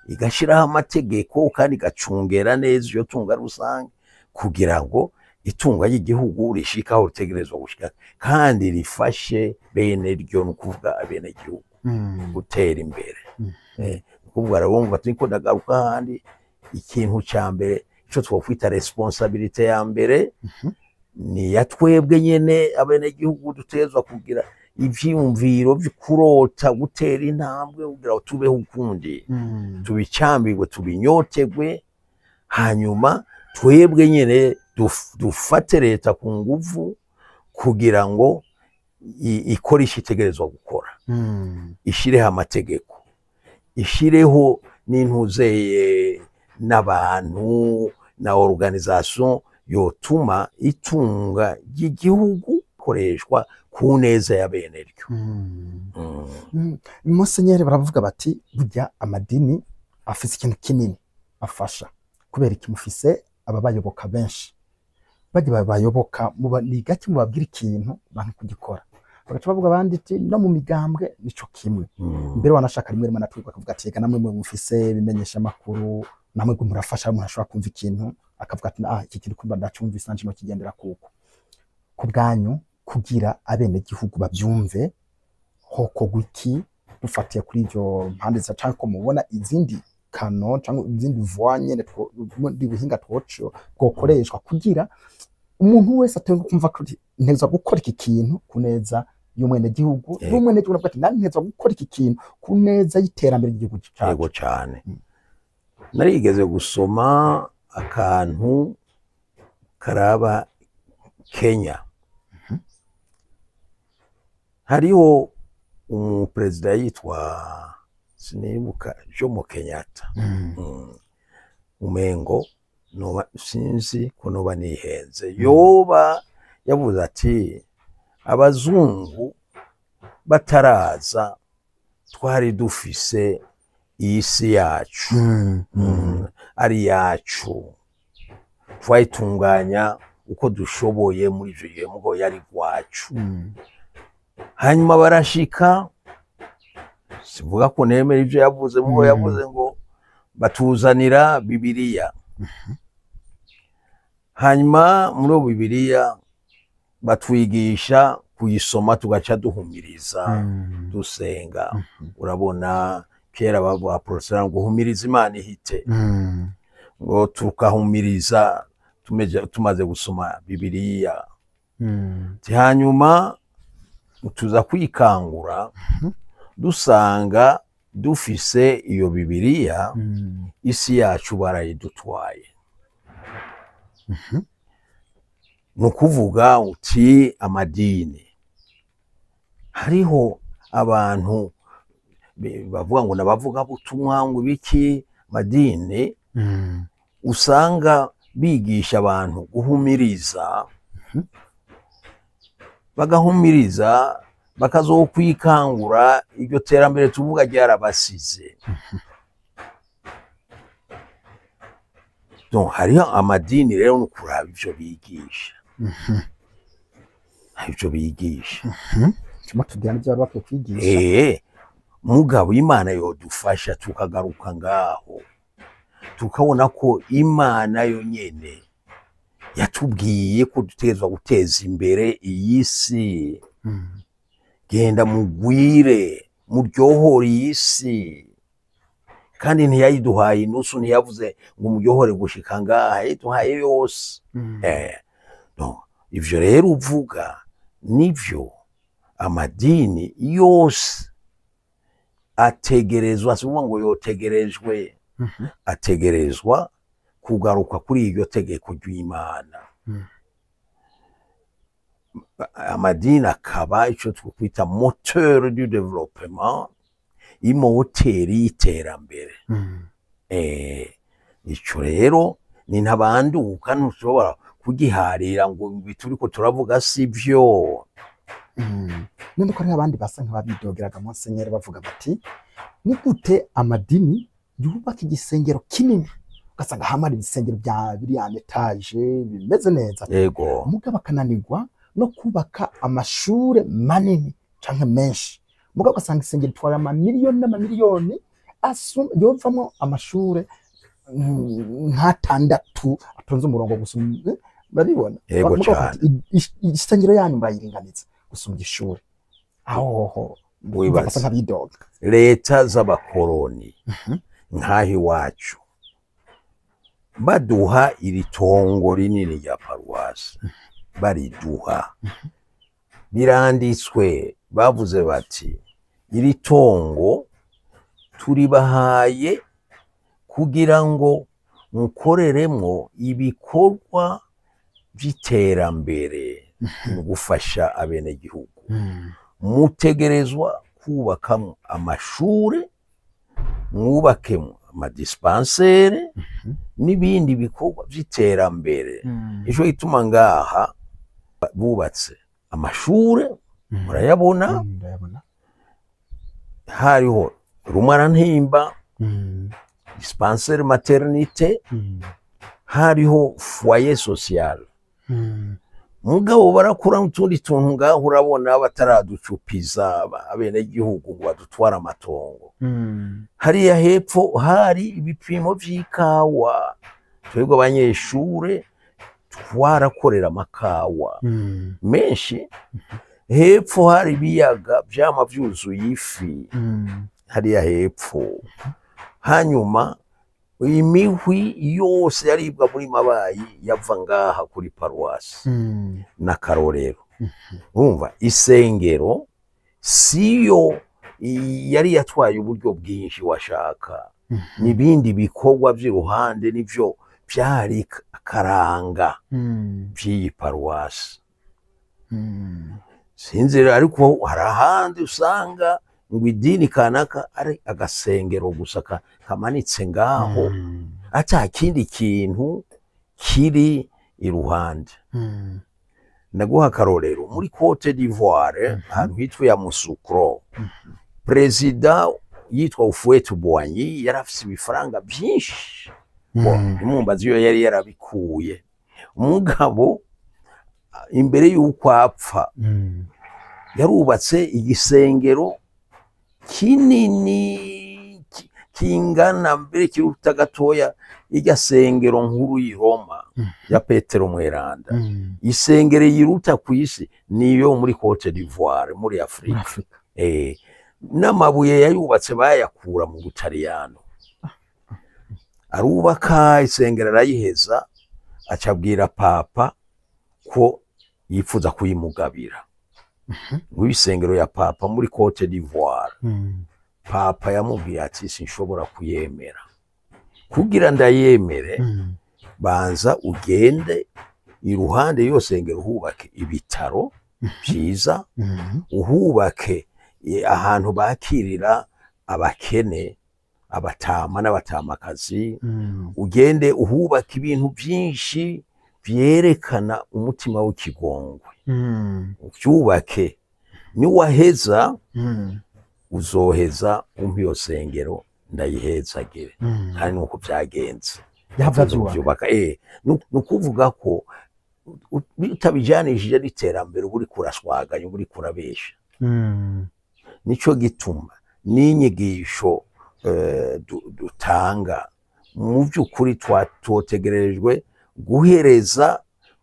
igashiraho amategeko kandi igacungera neza iyo tunga rusange kugira ngo itunga ry'igihugu rishikaho ritegerezwa gushika kandi rifashe bene ryo nukuvuga abene gihugu gutera imbere kuvuga arabumva turiko ndagaruka handi ikintu ca mbere ico twokwita responsabilité ya mbere ni ya twebwe nyene abene gihugu dutegerezwa kugira ivyiyumviro vy'ukurota gutera intambwe kugira tubeho ukundi tubicambirwe tubinyotegwe hanyuma twebwe nyene dufate leta ku nguvu kugira ngo ikora ishitegerezwa gukora ishireho amategeko ishireho n'intuzeye n'abantu na organisation yotuma itunga ry'igihugu koreshwa ku neza ya bene ryo Musenyeri baravuga bati burya amadini afise ikintu kinini afasha kubera ikimufise ababayoboka benshi bagiye bayoboka ni gake mubabwira ikintu bantu kugikora bagaca bavuga abandi ati no mu migambwe nico kimwe mbere wanashaka rimwe rimwe natwe bakavuga ati namwe mufise bimenyesha makuru namwe murafasha umuntu ashobora kumva ikintu akavuga ati iki kintu kumva ndacumvise nanje no kigendera kuko ku bwanyu kugira abene gihugu bavyumve hoko gwiki dufatiye kuri ivyo mpande za canke ko mubona izindi kano cyangwa izindi voanye ndi buhinga twoco bwokoreshwa kugira umuntu wese atenga kumva ko nteza gukora iki kintu kuneza y'umwene gihugu n'umwene gihugu navuga ati nteza gukora iki kintu kuneza y'iterambere ry'igihugu cyego cyane narigeze gusoma akantu karaba Kenya hariho umuperezida yitwa sinibuka Jomo Kenyatta umengo noba sinzi ko noba nihenze yoba yavuze ati abazungu bataraza twari dufise isi yacu ari yacu twayitunganya uko dushoboye muri ivyo gihe mugo yari gwacu hanyuma barashika sivuga ko nemera ivyo yavuze mugo yavuze ngo batuzanira Bibiliya hanyuma muri Bibiliya batwigisha kuyisoma tugaca duhumiriza dusenga urabona kera bavuga porosera ngo humiriza Imana ihite ngo tukahumiriza tumaze gusoma Bibiliya hanyuma tuza kwikangura dusanga dufise iyo Bibiliya isi yacu barayidutwaye nukuvuga uti amadini hariho abantu bavuga ngo nabavuga butumwa ngo biki madini usanga bigisha abantu guhumiriza bagahumiriza bakazokwikangura iryo terambere tuvuga ryarabasize donc hariho amadini rero nukuraba ivyo bigisha ivyo bigisha cuma tudiyana ivyo bakwiye kwigisha mugabo Imana yodufasha tukagaruka ngaho tukabona ko Imana yo nyene yatubwiye ko dutegerezwa guteza imbere iyi si genda mugwire muryohore iyi si kandi ntiyayiduhaye inusu ntiyavuze ngo muryohore gushika ngaha yayiduhaye yose no ivyo rero uvuga nivyo amadini yose ategerezwa sivuga ngo yotegerejwe ategerezwa kugaruka kuri iryo tegeko ry'Imana amadini akaba ico twokwita moteur du développement imoteri y'iterambere ico rero ni ntabanduka ntushobora kugiharira ngo bituriko turavuga sivyo none ko ari abandi basa nk'ababidogeraga Musenyeri bavuga bati ni gute amadini yubaka igisengero kinini ugasanga hamara ibisengero bya biriya etaje bimeze neza, yego mugabo akananirwa no kubaka amashure manini canke menshi, mugabo ugasanga isengero itwara amamiliyoni n'amamiliyoni yovamwo amashure nk'atandatu atonze umurongo gusa, baribona yego cyane. Isengero yanyu murayiringaniza gusumba ishuri, aho wibaza nk'abidoga leta z'abakoroni nk'aho iwacu baduha iri tongo rinini rya paruwasi, bariduha biranditswe, bavuze bati iri tongo turibahaye kugira ngo mukoreremwo ibikorwa by'iterambere mu gufasha abenegihugu, mutegerezwa kubakamo amashure, mwubakemo amadispansere n'ibindi bikorwa by'iterambere. Ico gituma ngaha bubatse amashure, murayabona, hariho Rumarantimba, dispensaire maternité, hariho foyer social. Mugabo barakura n'utundi tuntu ngaho urabona bataraducupiza abenegihugu ngo badutwara amatongo. Hariya hepfo hari ibipimo vy'ikawa, twebwe abanyeshure twarakorera amakawa menshi. Hepfo hari ibiyaga vyama vyuzuye ifi hariya hepfo. Hanyuma imihwi yose yaribwa muri Mabayi yava ngaha kuri paruwasi na Karorero. Umva isengero siyo yari yatwaye uburyo bwinshi washaka, n'ibindi bikorwa by'iruhande nivyo byari akaranga by'iyi paruwasi. Sinzira ariko hari ahandi usanga ngo idini kanaka ari agasengero gusa kamanitse ngaho, ata kindi kintu kiri iruhande. Ndaguha Karorero muri Cote d'Ivoire ahantu hitwa ya Musukro, perezida yitwa Houphouët-Boigny yarafise ibifaranga byinshi, imumbazi yo yari yarabikuye. Umugabo imbere y'uko apfa yarubatse igisengero kinini kingana mbere kiruta gatoya irya sengero nkuru y'i Roma ya Petero Mweranda. Isengero yiruta kw'isi niyo muri Cote d'Ivoire muri Afrika. N'amabuye yayubatse bayakura mu Butaliyano. Arubaka isengero arayiheza, acabwira papa ko yifuza kuyimugabira. Isengero ya papa muri Cote d'Ivoire, papa yamubwiye ati sinshobora kuyemera, kugira ndayemere banza ugende iruhande yo sengero uhubake ibitaro byiza, uhubake ahantu bakirira abakene, abatama n'abatamakazi, ugende uhubake ibintu byinshi byerekana umutima w'ikigongwe, ubyubake. Niwaheza uzoheza umpa iyo sengero ndayihezagire. Kandi nuko byagenze byubaka. Nukuvuga ko bitabijanishije n'iterambere uri kuraswaganya, uri kurabesha. Nico gituma n'inyigisho dutanga mu by'ukuri twotegerejwe guhereza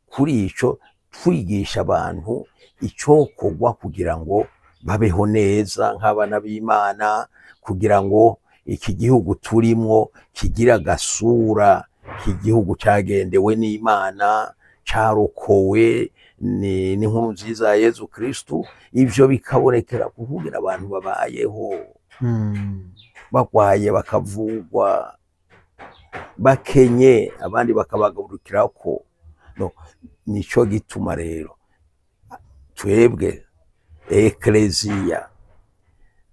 kuri ico, twigisha abantu icokogwa kugira ngo babeho neza nk'abana b'Imana, kugira ngo iki gihugu turimwo kigira agasura k'igihugu cagendewe n'Imana, carokowe n'inkuru nziza ya Yezu Kristu. Ivyo bikabonekera kuvugira abantu babayeho, bagwaye bakavugwa, bakenye abandi bakabagurukirako. Nico gituma rero twebwe ekleziya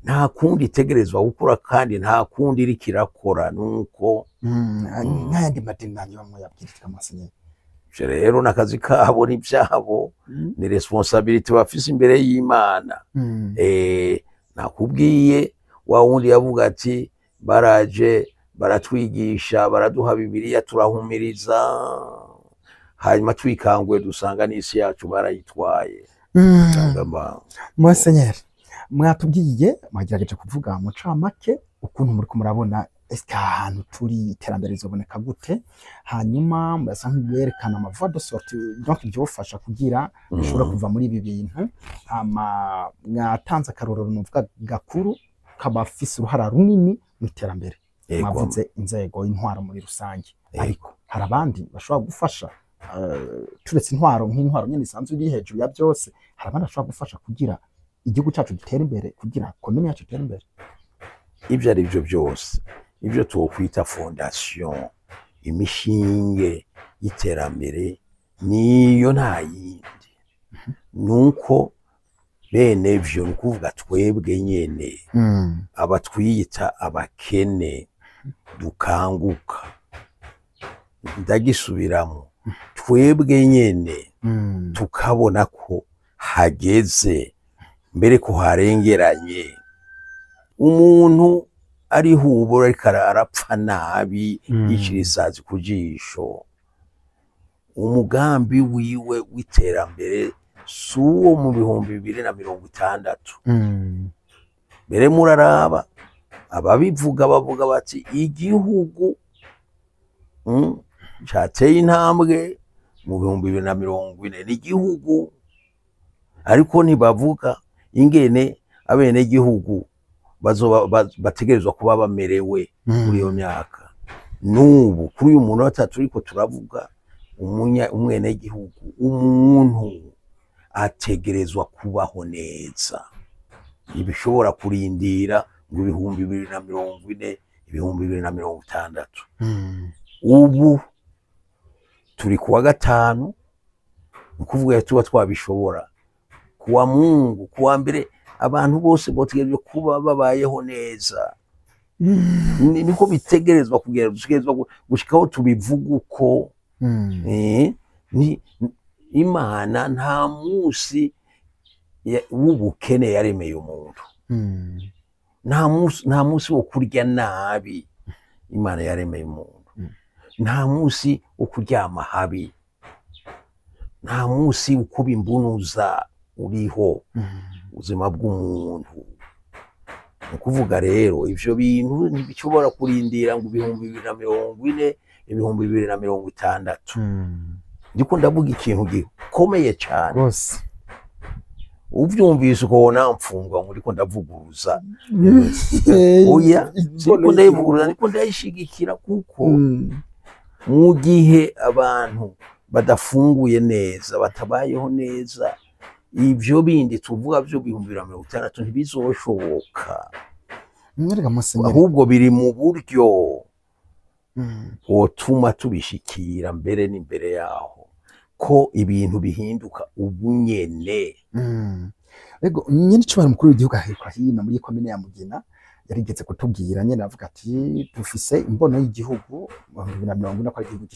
nta kundi itegerezwa gukora, kandi nta kundi iriko irakora nuko nk'ayandi madini nanjye bamwe yabwirika amasenye. Rero n'akazi kabo n'ivyabo, ni responsabilité bafise imbere y'Imana. Nakubwiye wa wundi yavuga ati baraje baratwigisha baraduha Bibiliya turahumiriza, hanyuma twikanguye dusanga n'isi yacu barayitwaye. Musenyeri, mwatubwiye mwagerageje kuvuga mu ncamake ukuntu muriko murabona ahantu turi iterambere rizoboneka gute, hanyuma murasa nk'ibyerekana ama voies de sortie donc byofasha kugira bishobora kuva muri ibi bintu. Mwatanze akarorero nuvuga gakuru kabafise uruhara runini mu iterambere, mwavuze inzego intwaro muri rusange, ariko hari abandi bashobora gufasha turetse intwaro nk'intwaro nyene isanzwe iri hejuru ya byose, hari abandi bashobora gufasha kugira igihugu cyacu gitere imbere, kugira komine yacu itere imbere. Ibyo ari byo byose, ibyo twokwita fondation, imishinge y'iterambere niyo nta yindi, nuko bene vyo nukuvuga twebwe nyene abatwiyita abakene dukanguka. Ndagisubiramo, twebwe nyene tukabona ko hageze mbere ko harengeranye, umuntu ari hubura ariko arapfa nabi yicira isazi ku jisho, umugambi wiwe w'iterambere suwo mu 2060. Mbere muraraba ababivuga bavuga bati igihugu cateye intambwe mu 2040 n'igihugu, ariko ntibavuga ingene abene gihugu bategerezwa kuba bamerewe muri iyo myaka. Nubu kuri uyu muntu watatu ariko turavuga umwene gihugu, umuntu ategerezwa kubaho neza, ibishobora kurindira ngo 2040 2060. Ubu turi kuwa gatanu, ukuvuga tuba twabishobora kuwa Mungu, kuwa mbere abantu bose botegerezwa kuba babayeho neza. Niko bitegerezwa kugera, dutegerezwa gushikaho tubivuga uko. Imana nta musi w'ubukene yaremeye umuntu, nta musi wo kurya nabi Imana yaremeye umuntu, nta musi wo kuryama habi, nta musi wo kuba imbunuza uriho ubuzima bw'umuntu. Ukuvuga rero ivyo bintu ntibishobora kurindira ngo 2040 2060. Ndiko ndavuga ikintu gikomeye cyane rwose, uvyumvise ukabona mfungwa ngo ndiko ndavuguruza. Oya, ndiko ndayivuguruza, ndiko ndayishigikira, kuko mu gihe abantu badafunguye neza, batabayeho neza, ivyo bindi tuvuga byo 2060 ntibizoshoboka. Ahubwo biri mu buryo wotuma tubishikira mbere n'imbere yaho ko ibintu bihinduka ubunyene. Ego nyene cyo mukuru w'igihugu ahekwa hino muri komine ya Mugina yarigeze kutubwira nyene, avuga ati dufise imbono y'igihugu 2040 ko igihugu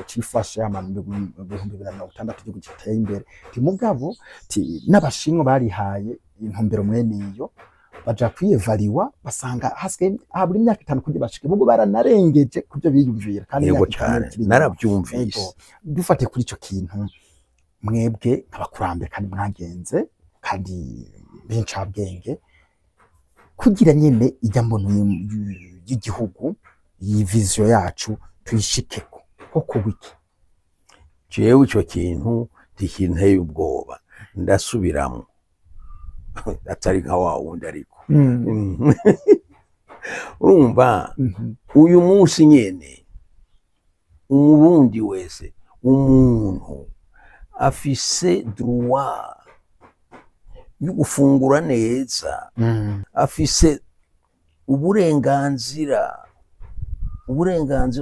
cifashe amana 2060 igihugu giteye imbere. Mugabo n'abashinwa barihaye intumbero mwene iyo, baja kwiyevaliwa basanga hasigaye habura imyaka 5 kugira bashike, ubwo baranarengeje kubyo biyumvira. Kandi yego cyane narabyumvise. Dufate kuri ico kintu, mwebwe abakurambere kandi mwagenze kandi b'incabwenge, kugira nyene ijya mbono y'igihugu, iyi vision yacu tuyishikeko koko wiki. Jewe ico kintu tikinteye ubwoba, ndasubiramo atari nka wa wundi ariko. Urumva uyu munsi nyene umurundi wese, umuntu afise droit yo gufungura neza, afise uburenganzira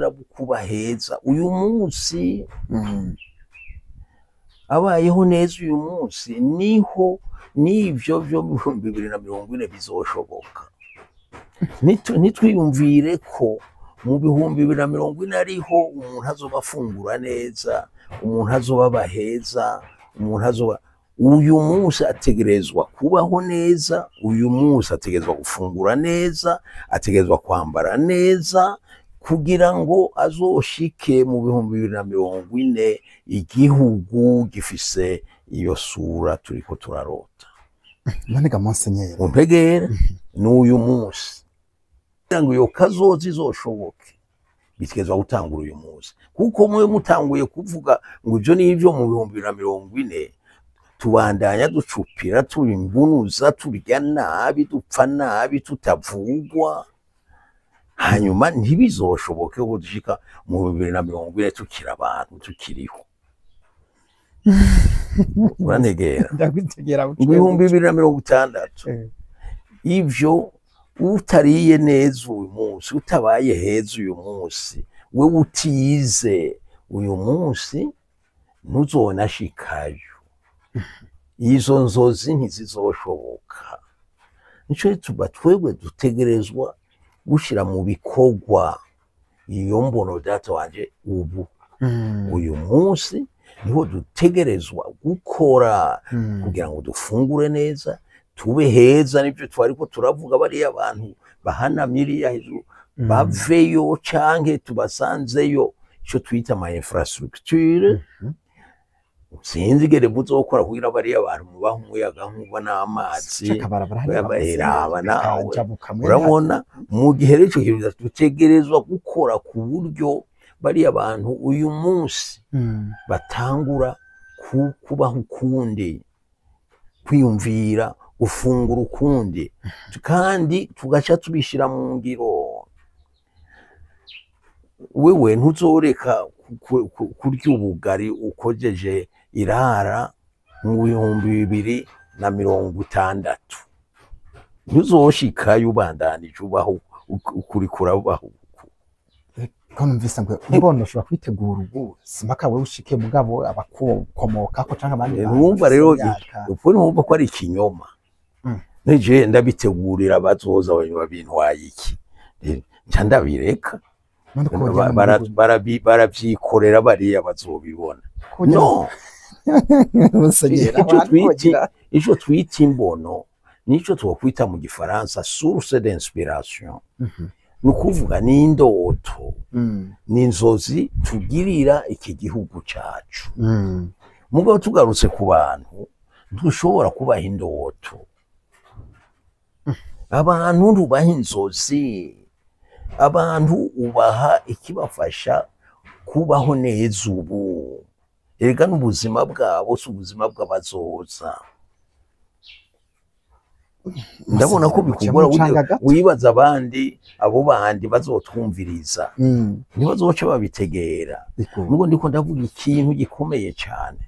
bwo kuba heza. Uyu munsi abayeho neza, uyu munsi niho n'ivyo byo 2040 bizoshoboka. Nitwiyumvire ko mu 2040 ariho umuntu azoba afungura neza, umuntu azoba baheza, umuntu azoba uyu munsi ategerezwa kubaho neza, uyu munsi ategerezwa gufungura neza, ategerezwa kwambara neza, kugira ngo azoshike mu 2040 igihugu gifise iyo sura turiko turarota. none ga Monseigneur Untegere n'uyu munsi kugira ngo iyo kazoza izoshoboke bitegerezwa gutangura uyu munsi, kuko mwe mutanguye kuvuga ngo ivyo n'ivyo mu 2040 tubandanya ducupira, turimbunuza, turya nabi, dupfa nabi, tutavugwa, hanyuma ntibizoshoboke ko dushika mu 2040 tukiri abantu tukiriho. Urantegera ndagwitegera mu 2060 ivyo utariye neza uyu munsi, utabaye heza uyu munsi, we utize uyu munsi, ntuzonashikayo. Izo nzozi ntizizoshoboka. Nico tuba twebwe dutegerezwa gushira mu bikorwa iyo mbono data wanje ubu. Uyu munsi niho dutegerezwa gukora kugira ngo dufungure neza, tube heza. Nibyo twariko turavuga, bariya abantu bahanamiriya hejuru baveyo canke tubasanzeyo, ico twita ama infrastructure. Sinzigere buzokora kugira bariya abantu mubaha umuyaga nkuba n'amazi baraba nawe. Urabona, mu gihe rero ico dutegerezwa gukora ku buryo bariya abantu uyu munsi batangura kubaho ukundi, kwiyumvira, gufungura ukundi, kandi tugaca tubishira mu ngiro. Wewe ntuzoreka kurya ubugari ukojeje irara mu 2060, ntuzoshikayo ubandanije ubaho ukuri kurabaho. ko numvise ngo mbona ushobora kwitegura ubu simaka we ushike mugabo abakomoka ko canke abandi. Urumva rero uko numva ko ari ikinyoma. Neje ndabitegurira abazoza babintwaye iki, nca ndabireka baravyikorera bariya bazobibona. No, ico twita imbono nico twokwita mu gifaransa source d'inspiration. Nukuvuga ni indoto, ni inzozi tugirira iki gihugu cacu. Mugabo tugarutse ku bantu dushobora kubaha indoto. Abantu ntubaha inzozi, abantu ubaha ikibafasha kubaho neza ubu. Erega n'ubuzima bwabo si ubuzima bw'abazoza. Ndabona ko bikugora wibaza abandi, abo bandi bazotwumviriza ntibazoca babitegera. Nuko ndiko ndavuga ikintu gikomeye cyane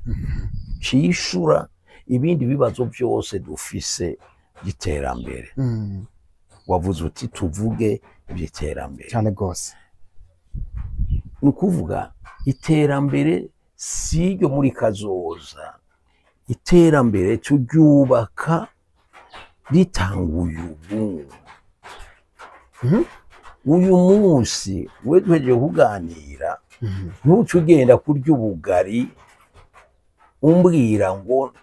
cishura ibindi bibazo byose dufise by'iterambere. Wavuze uti tuvuge iby'iterambere cyane gose. Nukuvuga iterambere si ryo muri kazoza, iterambere turyubaka ritanguye ubu. Uyu munsi we tweje kuganira, ntuce ugenda kurya ubugari umbwira ngo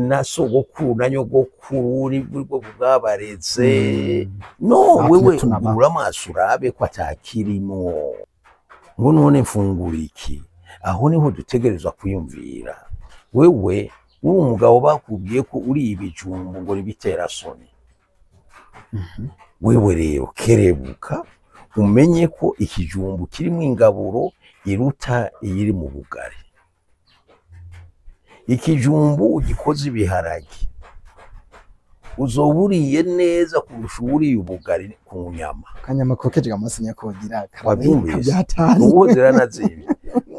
na sogokuru na nyogokuru nibwo bwabareze. No, wewe ugura amaso urabe ko atakirimo, ngo none mfungura iki. Aho niho dutegerezwa kwiyumvira. Wewe uri umugabo bakubwiye ko uri ibijumbu ngo ribitera soni. Wewe rero kerebuka umenye ko ikijumbu kirimo ingaburo iruta iyiri mu bugari. Ikijumbu ugikoze ibiharage uzoburiye neza kurusha uriye ubugari ku nyama. Kanyama kokeje gamasenya kogira byatari uwo ziranazibi.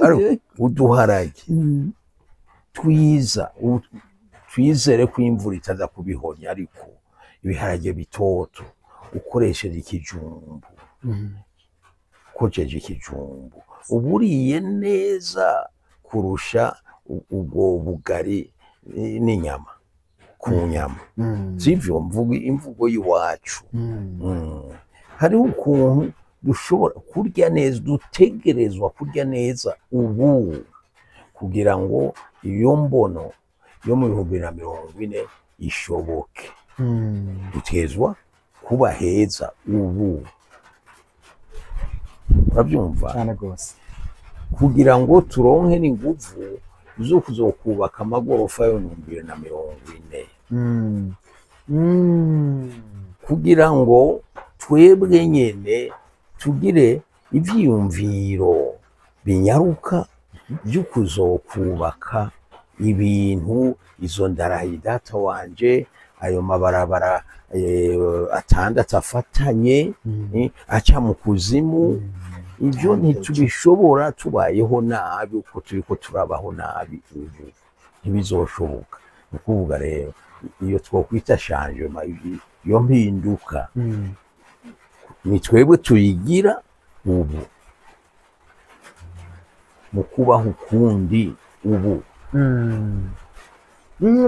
Ari uduharage twiza, twizere ko imvura itaza kubihonya, ariko ibiharage bitoto ukoresheje ikijumbu, kojeje ikijumbu uburiye neza kurusha ubwo bugari n'inyama ku nyama. Sivyo mvuga imvugo y'iwacu. Hariho ukuntu dushobora kurya neza, dutegerezwa kurya neza ubu kugira ngo iyo mbono yo mu 2040 ishoboke. Dutegerezwa kuba heza ubu, urabyumva cyane gose, kugira ngo turonke n'inguvu zo kuzokubaka amagorofa yo 2040, kugira ngo twebwe nyene tugire ivyiyumviro binyaruka byo kuzokubaka ibintu, izo ndarahi data wanje, ayo mabarabara atandatu afatanye aca mu kuzimu, ibyo ntitubishobora tubayeho nabi uko turiko turabaho nabi ubu, ntibizoshoboka. Ni ukuvuga rero iyo twokwita changement, iyo mpinduka ni twebwe tuyigira ubu, mu kubaho ukundi ubu.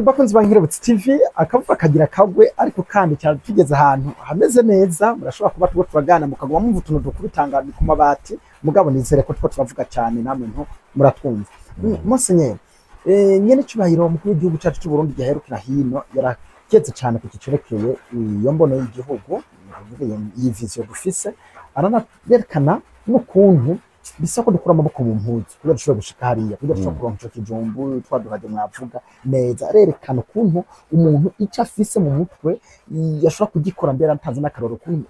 Bakunzi ba Nkirebutsi TV, akavuga kagira kagwe, ariko kandi cyane tugeze ahantu hameze neza, murashobora kuba tugo turagana mukagwa mumva utuntu dukubitanga ku mabati, mugabo nizere ko turavuga cyane namwe nto muratwumva. Monsenyeri, nyene cyubahiro mukuru w'igihugu cyacu cy'u Burundi giherukira hino yarakeze cyane ku kicerekeye iyo mbono y'igihugu, iyi vision dufise, aranaberekana n'ukuntu bisa ko dukura amaboko mu mpuzu kugira dushobore gushika hariya, kugira dushobore kuronka ico kijumbu twaduhaje mwavuga neza. Arerekana ukuntu umuntu ico afise mu mutwe yashobora kugikora, mbere atanze n'akaroro ukuntu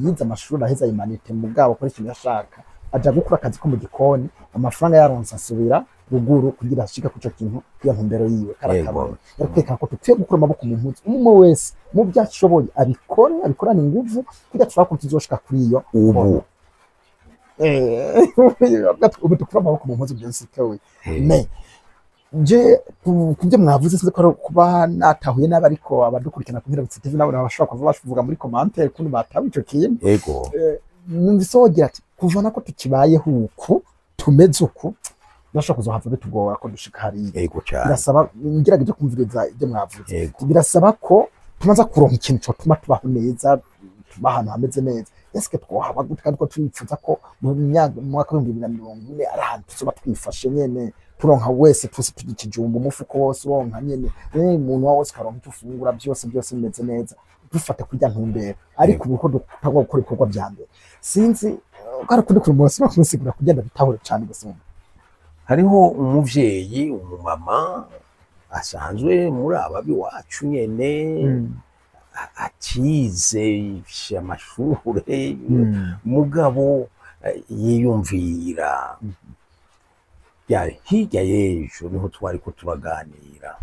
yize amashuri aheza humanite, mugabo akora ikintu yashaka, aja gukora akazi ko mu gikoni, amafaranga yaronse asubira ruguru kugira ashika ku ico kintu iyo ntumbero yiwe. Karakabona yarekana ko tukwiye gukura amaboko mu mpuzu, umwe wese mu byashoboye abikorana inguvu kugira dushobora kuzoshika kuri iyo ubu. Ubu dukura amaboko mu mpuzu byose tewe me je kubyo mwavuze, sinzi ko kuba natahuye nabi, ariko abadukurikirana ku Nkirebutsi TV nabo bashobora kuvuga muri commentaire kuntu batawe ico kintu. Yego, numvisogira ati kuva nako tukibayeho uku tumeze uku bashobora kuzohava bitugora ko dushika hariya. Yego cyane, birasaba ngirageje kumviriza ibyo mwavuze, birasaba ko tumaza kuronka ikintu cyo tuma tubaho neza, tuba ahantu hameze neza. Eske twohaba gute kandi ko twifuza ko mu mwaka wa 2040 ari ahantu tuzoba twifashe nyene, turonka wese twese tugikijumba umufuko wose wonka nyene, umuntu wose karonka icyo ufungura, byose bimeze neza, dufata kujya ntumbera. Ariko uko dutagwa gukora ibikorwa bya mbere, sinzi kandi kuri munsi bakunsigura kugenda bitahure cyane gusumba. hariho umuvyeyi umumama asanzwe muri ababi wacu nyene, atize amashure, mugabo yiyumvira hirya y'ejo niho twari ko turaganira,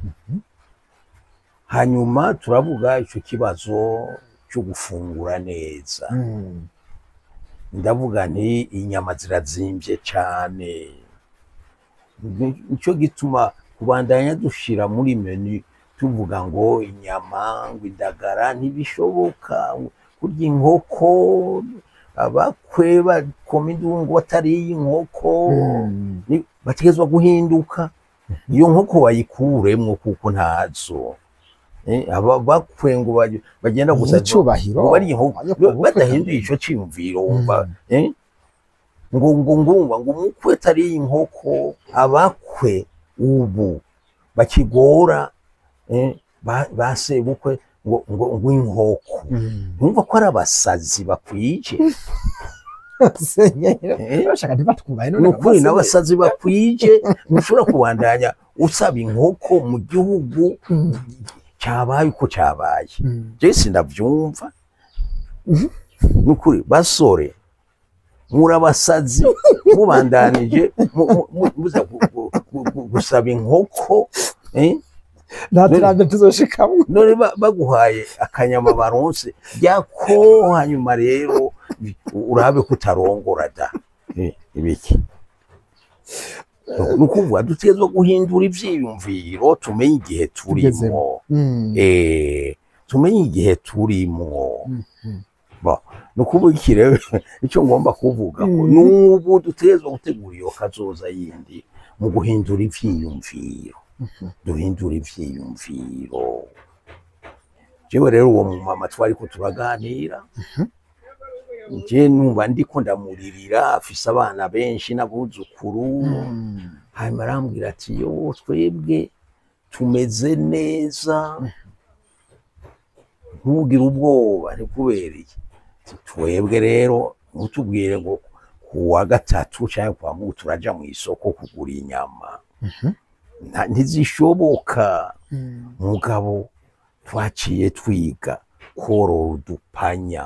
hanyuma turavuga ico kibazo cyo gufungura neza. Ndavuga nti inyama zirazimvye cyane, nico gituma kubandanya dushira muri menu tuvuga ngo inyama, ngo indagara ntibishoboka, kurya inkoko, abakwe bakoma indungu batariye inkoko, bategezwa guhinduka. Iyo nkoko bayikuremwo kuko ntazo, abakwe ngo bagenda gusa cyubahiro bari inkoko, badahinduye ico ciyumviro, wumva ngo umukwe atariye inkoko, abakwe ubu bakigora basebukwe ngo inkoko, numva ko ari abasazi bakwije. Nukuri n'abasazi bakwije, ntushobora kubandanya usaba inkoko mu gihugu cyabaye uko cyabaye. Je sindavyumva, nukuri basore muri abasazi mubandanije muza gusaba inkoko, ntatirambye tuzoshikamwe, none baguhaye akanyama baronse byako, hanyuma rero urabe kutarongora da ibiki. Nukuvuga dutegezwa guhindura ivyiyumviro, tumenye igihe turimo, tumenye igihe turimo. Nukuvuga iki rero, icyo ngomba kuvuga ko nubu dutegezwa gutegura iyo kazoza yindi mu guhindura ivyiyumviro, duhindura ivyiyumviro. Jewe rero uwo mumama twari ko turaganira, je numva ndiko ndamuririra, afise abana benshi n'abuzukuru, hanyuma arambwira ati yo twebwe tumeze neza ntugire ubwoba ntikubereye twebwe rero ntutubwire ngo kuwa gatatu cyangwa kwa Mungu turaja mu isoko kugura inyama ntizishoboka mugabo twaciye twiga korora udupanya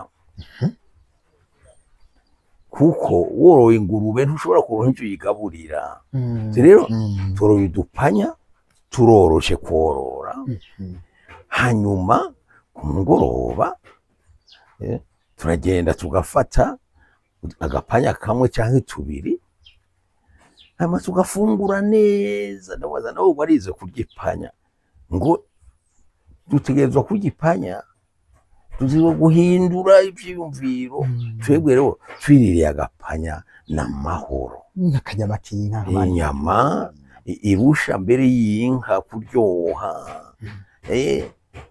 kuko woroye ingurube ntushobora kuronka ivyo uyigaburira rero toroye udupanya turoroshe korora hanyuma ku mugoroba turagenda tugafata agapanya kamwe cyangwa tubiri hanyuma tugafungura neza ndabaza nawe warize kurya ipanya ngo dutegerezwa kurya ipanya tuziwe guhindura ivyiyumviro twebwe rero twiririye agapanya n'amahoro n'akanyama k'inka inyama irusha mbere y'inka kuryoha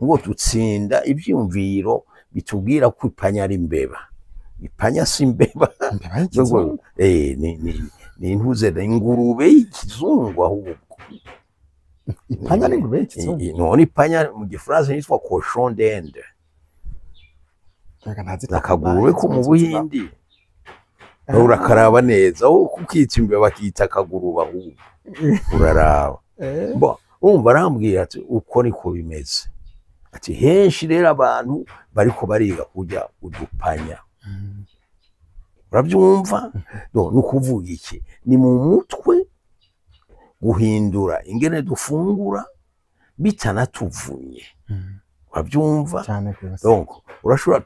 ngo dutsinda ivyiyumviro bitubwira ko ipanya ari imbeba ipanya si imbeba ni intuze ingurube y'ikizungu ahubwo ipanya ni ingurube y'ikizungu none ipanya mu gifaransa yitwa cochon d'Inde nakagurube ko mu Buhindi urakaraba neza ukita imbeba bakita akagurube ahubwo uraraba urumva arambwira ati uko niko bimeze ati henshi rero abantu bariko bariga kurya udupanya urabyumva ni ukuvuga iki ni mu mutwe guhindura ingene dufungura bitanatuvunye urabyumva donc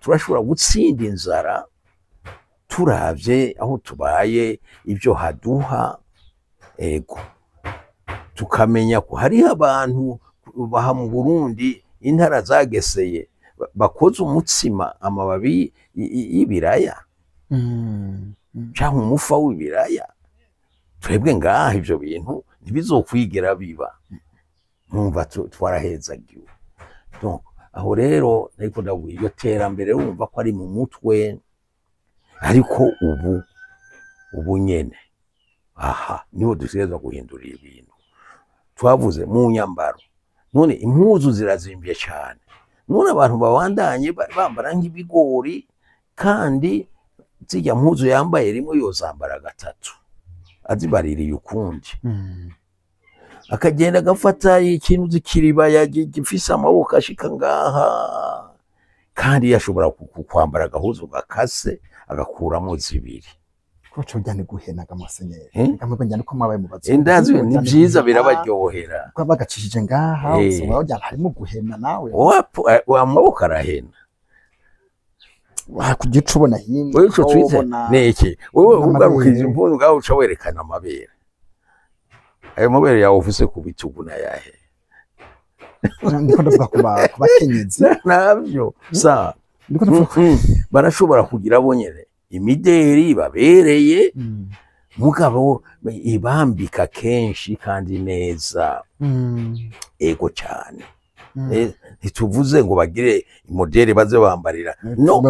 turashobora gutsinda inzara turavye aho tubaye ibyo haduha ego tukamenya ko hari abantu baha mu Burundi intara zageseye bakoze umutsima amababi y'ibiraya cyangwa umufa w'ibiraya twebwe ngaha ivyo bintu ntibizokwigera biba numva twarahezagiwe donc aho rero ariko ndavuga iyo terambere wumva ko ari mu mutwe ariko ubu nyene aha niho dutegerezwa guhindurira ibintu twavuze mu nyambaro none impuzu zirazimvye cyane none abantu babandanye bambara nk'ibigori kandi zijya mpuzu yambaye rimwe yozambara gatatu azibaririye ukundi akagenda agafata ikintu zikiribaya gifise amaboko ashika ngaha kandi yashobora kwambara agahuzu gakase agakuramo zibiri koco njyane guhenaga amasenyeri kamwe njyane ko mwabaye mu bazungu indazi ni byiza birabaryohera ko bagacishije ngaha usanga njyane harimo guhena nawe amaboko arahena kugica ubona hino wewe twite neke wewe ugarukije impundu ngaho uca werekana amabere ayo mabere yawe ufise ku bitugu na yahe ndiko ndavuga ku bakenyezi navyo sa barashobora kugira bonyene imideri babereye mugabo ibambika kenshi kandi neza ego cyane ntituvuze ngo bagire imodeli baze bambarira no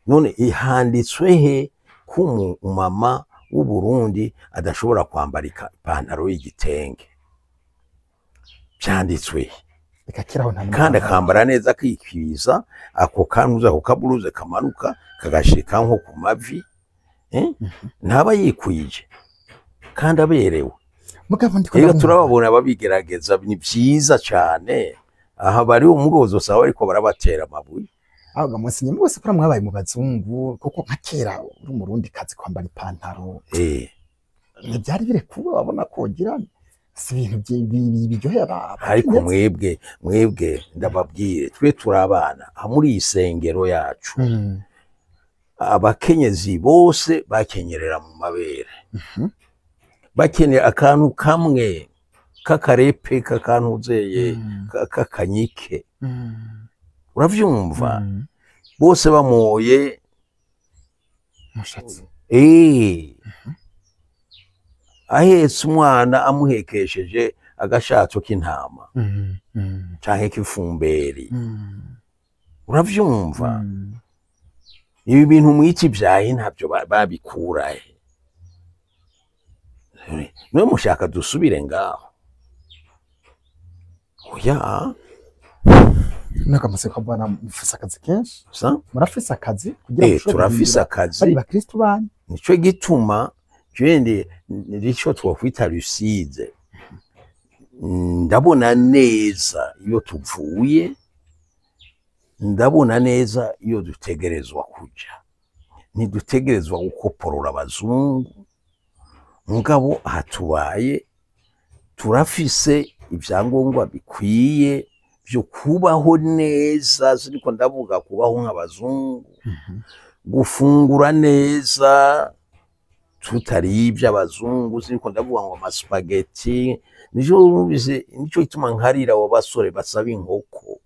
none ihanditswe he ko umama w'u Burundi adashobora kwambara ipantaro y'igitenge byanditswe kandi akambara neza akikwiza ako kantuza ako kaburuze kamanuka kagashika nko ku mavi ntaba yikwije kandi aberewe rero turababona babigerageza ni byiza cyane aha bari umugozo sawa ariko barabatera amabuye ahubwo musinye mwese kora mwabaye mu bazungu kuko nka kera uri mu Burundi kazi kwambara ipantaro byari bire kuba babona kogira si ibintu biryoheye ariko mwebwe ndababwire twe turabana muri isengero yacu abakenyezi bose bakenyerera mu mabere bakenera akantu kamwe kakarepe kakantuzeye kakanyike uravyumva bose bamoye mushatsi ahetse umwana amuhekesheje agashato k'intama canke k'ifumberi uravyumva ibi bintu mwiki vyaye ntavyo babikurahe Mwe mushaka dusubire ngaho? Oya. Nakamase ko bana mufise akazi kenshi. Murafise akazi kugira ngo turafise akazi. Bari bakristo banyu. Nico gituma jende nico twokwita lucide. Ndabona neza iyo tuvuye, ndabona neza iyo dutegerezwa kuja. Ntidutegerezwa gukoporora abazungu, mugabo hatubaye turafise ibyangombwa bikwiye byo kubaho neza, siniko ndavuga kubaho nk'abazungu, gufungura neza tutaribye abazungu, siniko ndavuga ngo amaspaghetti, nico gituma nkarira abo basore basaba inkoko.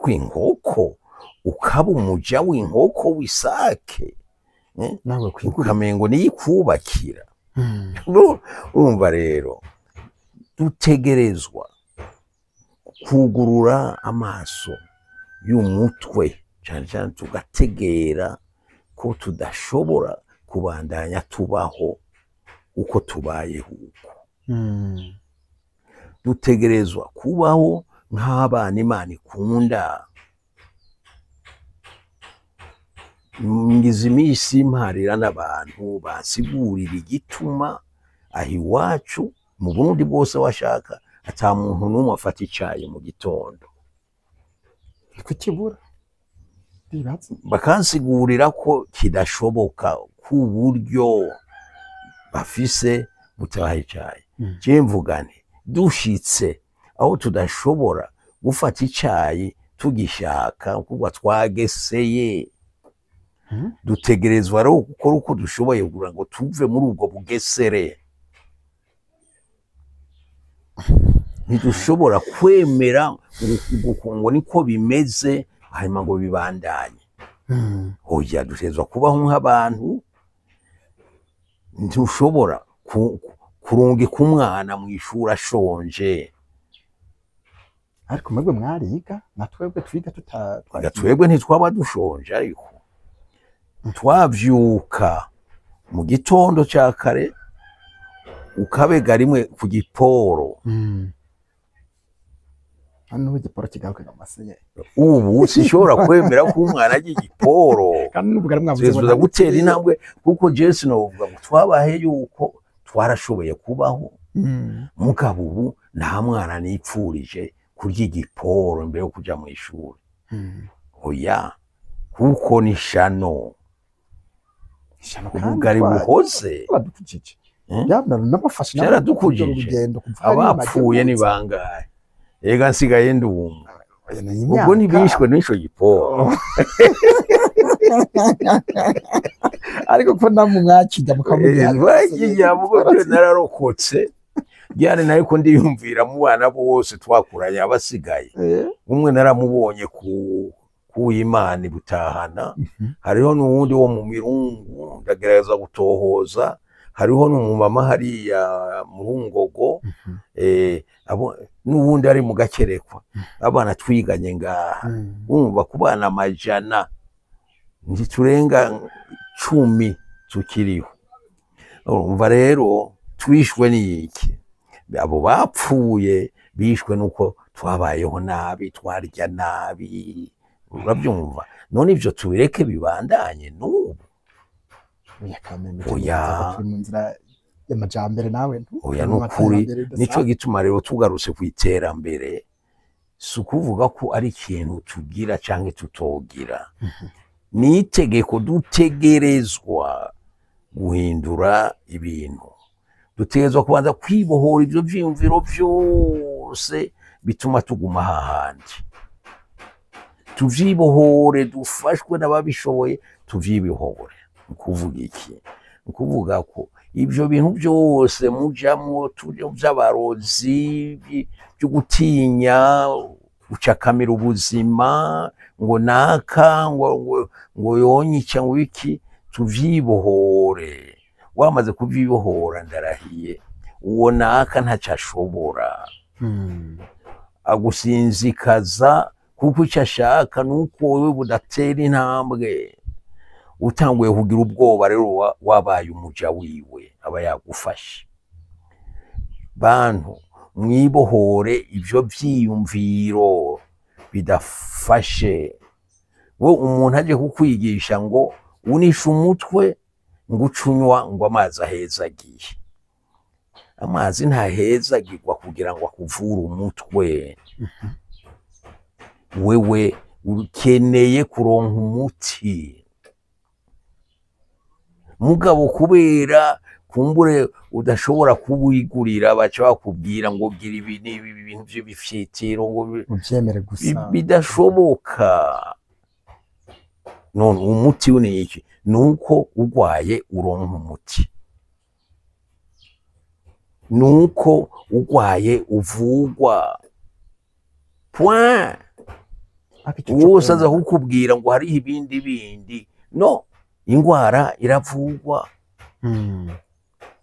Inkoko ukaba umuja w'inkoko w'isake, nawe ukamengo niyikubakira. Urumva rero dutegerezwa kugurura amaso y'umutwe cyane cyane tugategera ko tudashobora kubandanya tubaho uko tubayeho uko. Dutegerezwa kubaho nk'abana Imana ikunda. Ngize imisi mparira n'abantu basigurira igituma aho iwacu mu Burundi bwose washaka ata muntu n'umwe afata icayi mu gitondo. Kukibura bakansigurira ko kidashoboka ku buryo bafise gutaha icayi. Je mvugane dushitse aho tudashobora gufata icayi tugishaka kuko twageseye, dutegerezwa rero gukora uko dushoboye kugira ngo tuve muri ubwo bugesere. Ntidushobora kwemera ngo niko bimeze hanyuma ngo bibandanye. Oya, dutegerezwa kubaho nk'abantu. Ntushobora kurungika umwana mu ishuri ashonje. Ariko mwebwe mwariga, natwebwe twiga twebwe ntitwaba dushonje, ariko twavyuka mu gitondo cya kare ukabega rimwe ku giporo. Hano igiporo kigaruka amasenye. Ubu sishobora kwemera ko umwana agiye igiporo. Kandi n'ubugari mwavuze ngo gutera intambwe kuko Jesse novuga ngo twabahe yuko twarashoboye kubaho. Mugabo ubu nta mwana nipfurije kurya igiporo mbere yo kuja mu ishuri. Oya, kuko ni shano. Ubugari buhoze badukujije. Yabna n'abafashe n'abadukujije. Abapfuye ni bangahe? Ega nsigaye ndumva. Ubwo ntibishwe n'ico giporo. Ariko ko namwe mwakijya mukabujya mugo nararokotse. Byane nariko ndiyumvira mu bana bose twakuranye abasigaye. Umwe naramubonye ku Imana butahana. Hariho n'uwundi wo mu Mirungu ndagerageza gutohoza. Hariho n'umumama hariya mu Rungogo. Abo n'uwundi ari mu Gakerekwa. Abana twiganye ngaha. Umva kubana amajana ntiturenga 10 tukiriho. Urumva rero twishwe n'iki? Abo bapfuye bishwe nuko twabayeho nabi, twarya nabi. Urabyumva? None ivyo tubireke bibandanye n'ubu. Oya, mu nzira y'amajambere nawe. Oya, n'ukuri nico gituma rero tugarutse ku iterambere. Sukuvuga ko ari ikintu tugira canke tutogira. Ni itegeko dutegerezwa guhindura ibintu. Dutegerezwa kubanza kwibohora ivyo vyiyumviro vyose bituma tuguma hahandi. Tuvyibohore, dufashwe n'ababishoboye, tuvyibohore. Ukuvuga iki? Ukuvuga ko ivyo bintu byose mujamwo by'abarozi byo gutinya ucakamira ubuzima ngo naka ngo yonyica ngo iki, tuvyibohore. Wamaze kuvyibohora ndarahiye uwo naka ntacashobora agusinzikaza kuko icyo ashaka nuko wewe budatera intambwe. utanguye kugira ubwoba rero wabaye umuja wiwe aba yagufashe. Bantu mwibohore ivyo vyiyumviro bidafashe. We umuntu aje kukwigisha ngo unisha umutwe ngo ucunywa ngo amazi ahezagiye. Amazi ntahezagirwa kugira ngo akuvure umutwe. Wewe ukeneye kuronka umuti. Mugabo kubera kumbure udashobora kubigurira baca bakubwira ngo gira ibi n'ibi bintu by'ibifyitiro ngo ubyemere gusa bidashoboka. None umuti ni iki? Nuko ugwaye uronka umuti, nuko ugwaye uvugwa. Point. Wose aza kukubwira ngo hari ibindi bindi, no, ingwara iravugwa.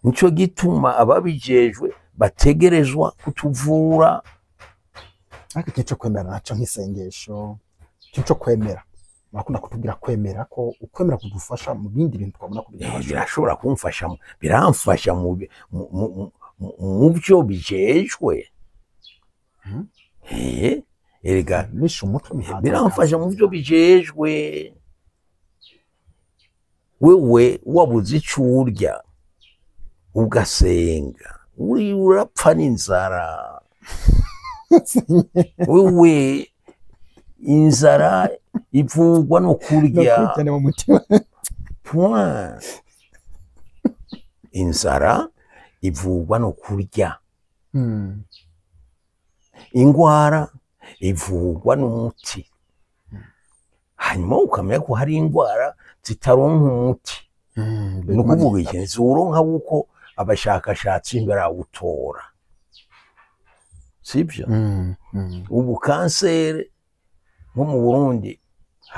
Nico gituma ababijejwe bategerezwa kutuvura. Ariko cyo kwemera naco nk'isengesho, cyo kwemera bakunda kutubwira kwemera ko ukwemera kudufasha mu bindi bintu twabona kubidufasha. Birashobora kumfasha, biramfasha mu byo bijejwe. Erega nisho umutwe mihanza biramfasha mu byo bijejwe. Wewe wabuze icyo urya ugasenga urapfa n'inzara. Wewe inzara ivugwa no kurya. Inzara ivugwa no kurya. Ingwara ivugwa n'umuti. Hanyuma ukamenya ko hari ingwara zitaronka umuti. Nukuvuga iki? Zuronka wuko abashakashatsi barawutora. Sibyo? Ubu kanseri nko mu Burundi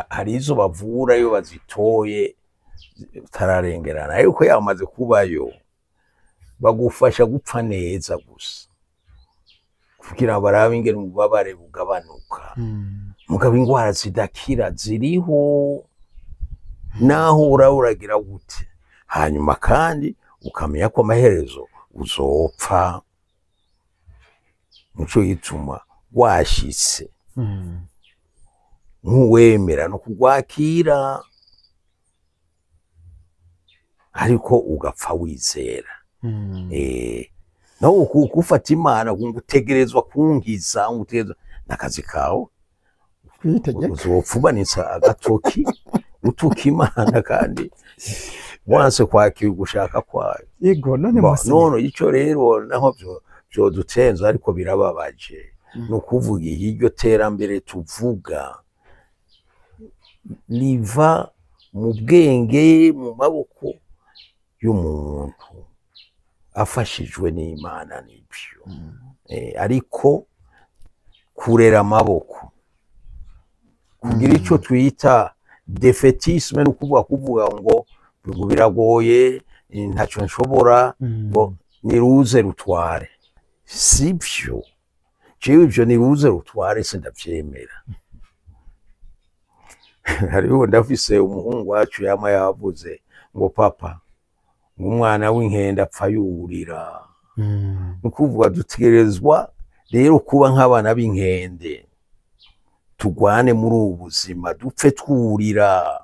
hari izo bavura yo bazitoye tararengerana, ariko yamaze kubayo bagufasha gupfa neza gusa kugira barabe ingene ububabare bugabanuka. Mugabo ingwara zidakira ziriho, naho uragira gute. Hanyuma kandi ukamenya ko amaherezo uzopfa. Nico gituma washitse nkuwemera no kugwakira, ariko ugapfa wizera. No kufata Imana ngutegerezwa kungiza, ngutegerezwa nakazi kawe. Uzopfubanitsa agatoki utuka Imana kandi wanse kwakira gushaka kwayo. Yego none ico rero naho byo dutenza, ariko birababaje. No kuvuga iryo terambere tuvuga liva mu bwenge, mu maboko y'umuntu afashijwe n'Imana n'ibyo. Ariko kurera amaboko, kugira ico twita defetisme, no kuvuga ngo biragoye, ntaco nshobora, ngo niruze rutware. Sibyo. Jewe ibyo niruze rutware sindavyemera. Hariho ndafise umuhungu wacu yama yavuze ngo papa, umwana w'inkende apfa yurira. Nukuvuga dutegerezwa rero kuba nk'abana b'inkende, tugwane muri ubu buzima, dupfe twurira.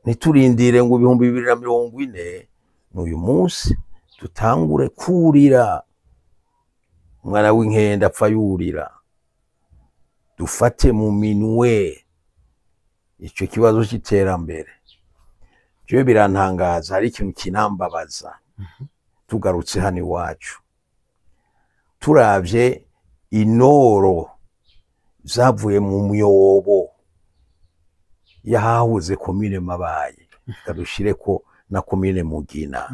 Niturindire ngo 2040 n'uyu munsi tutangure kurira. Umwana w'inkende apfa yurira. Dufate mu minwe ico kibazo cy'iterambere. Jewe birantangaza, hari ikintu kinambabaza. Tugarutse hano iwacu, turavye inoro zavuye mu myobo yahahuze komine Mabaye, kadushireko na komine Mugina,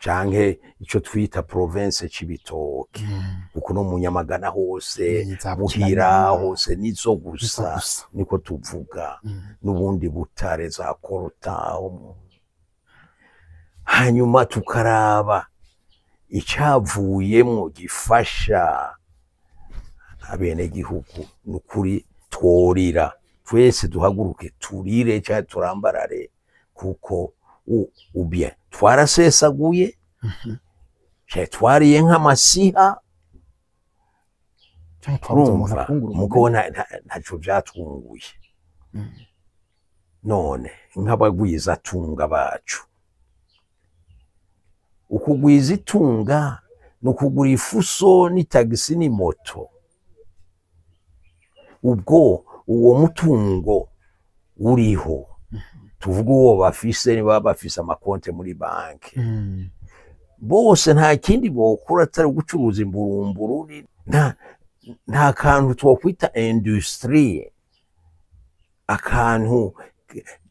canke ico twita province Cibitoke, uko no mu Nyamagana hose, Muhira hose, nizo gusa niko tuvuga, n'ubundi Butare za Korotaho. Hanyuma tukaraba icavuyemo gifasha abene gihugu, nukuri tworira. twese duhaguruke turire cyangwa turambarare kuko ubye twarasesaguye cyangwa twariye nk'amasiha urumva mugabo ntaco vyatwunguye none nk'abagwiza atunga bacu ukugwiza itunga no kugura ifuso n'itagisi n'imoto ubwo uwo mutungo uriho tuvuga uwo bafise niba bafise amakonte muri banki bose nta kindi bokora atari gucuruza imburumburu nta kantu twokwita industrie akantu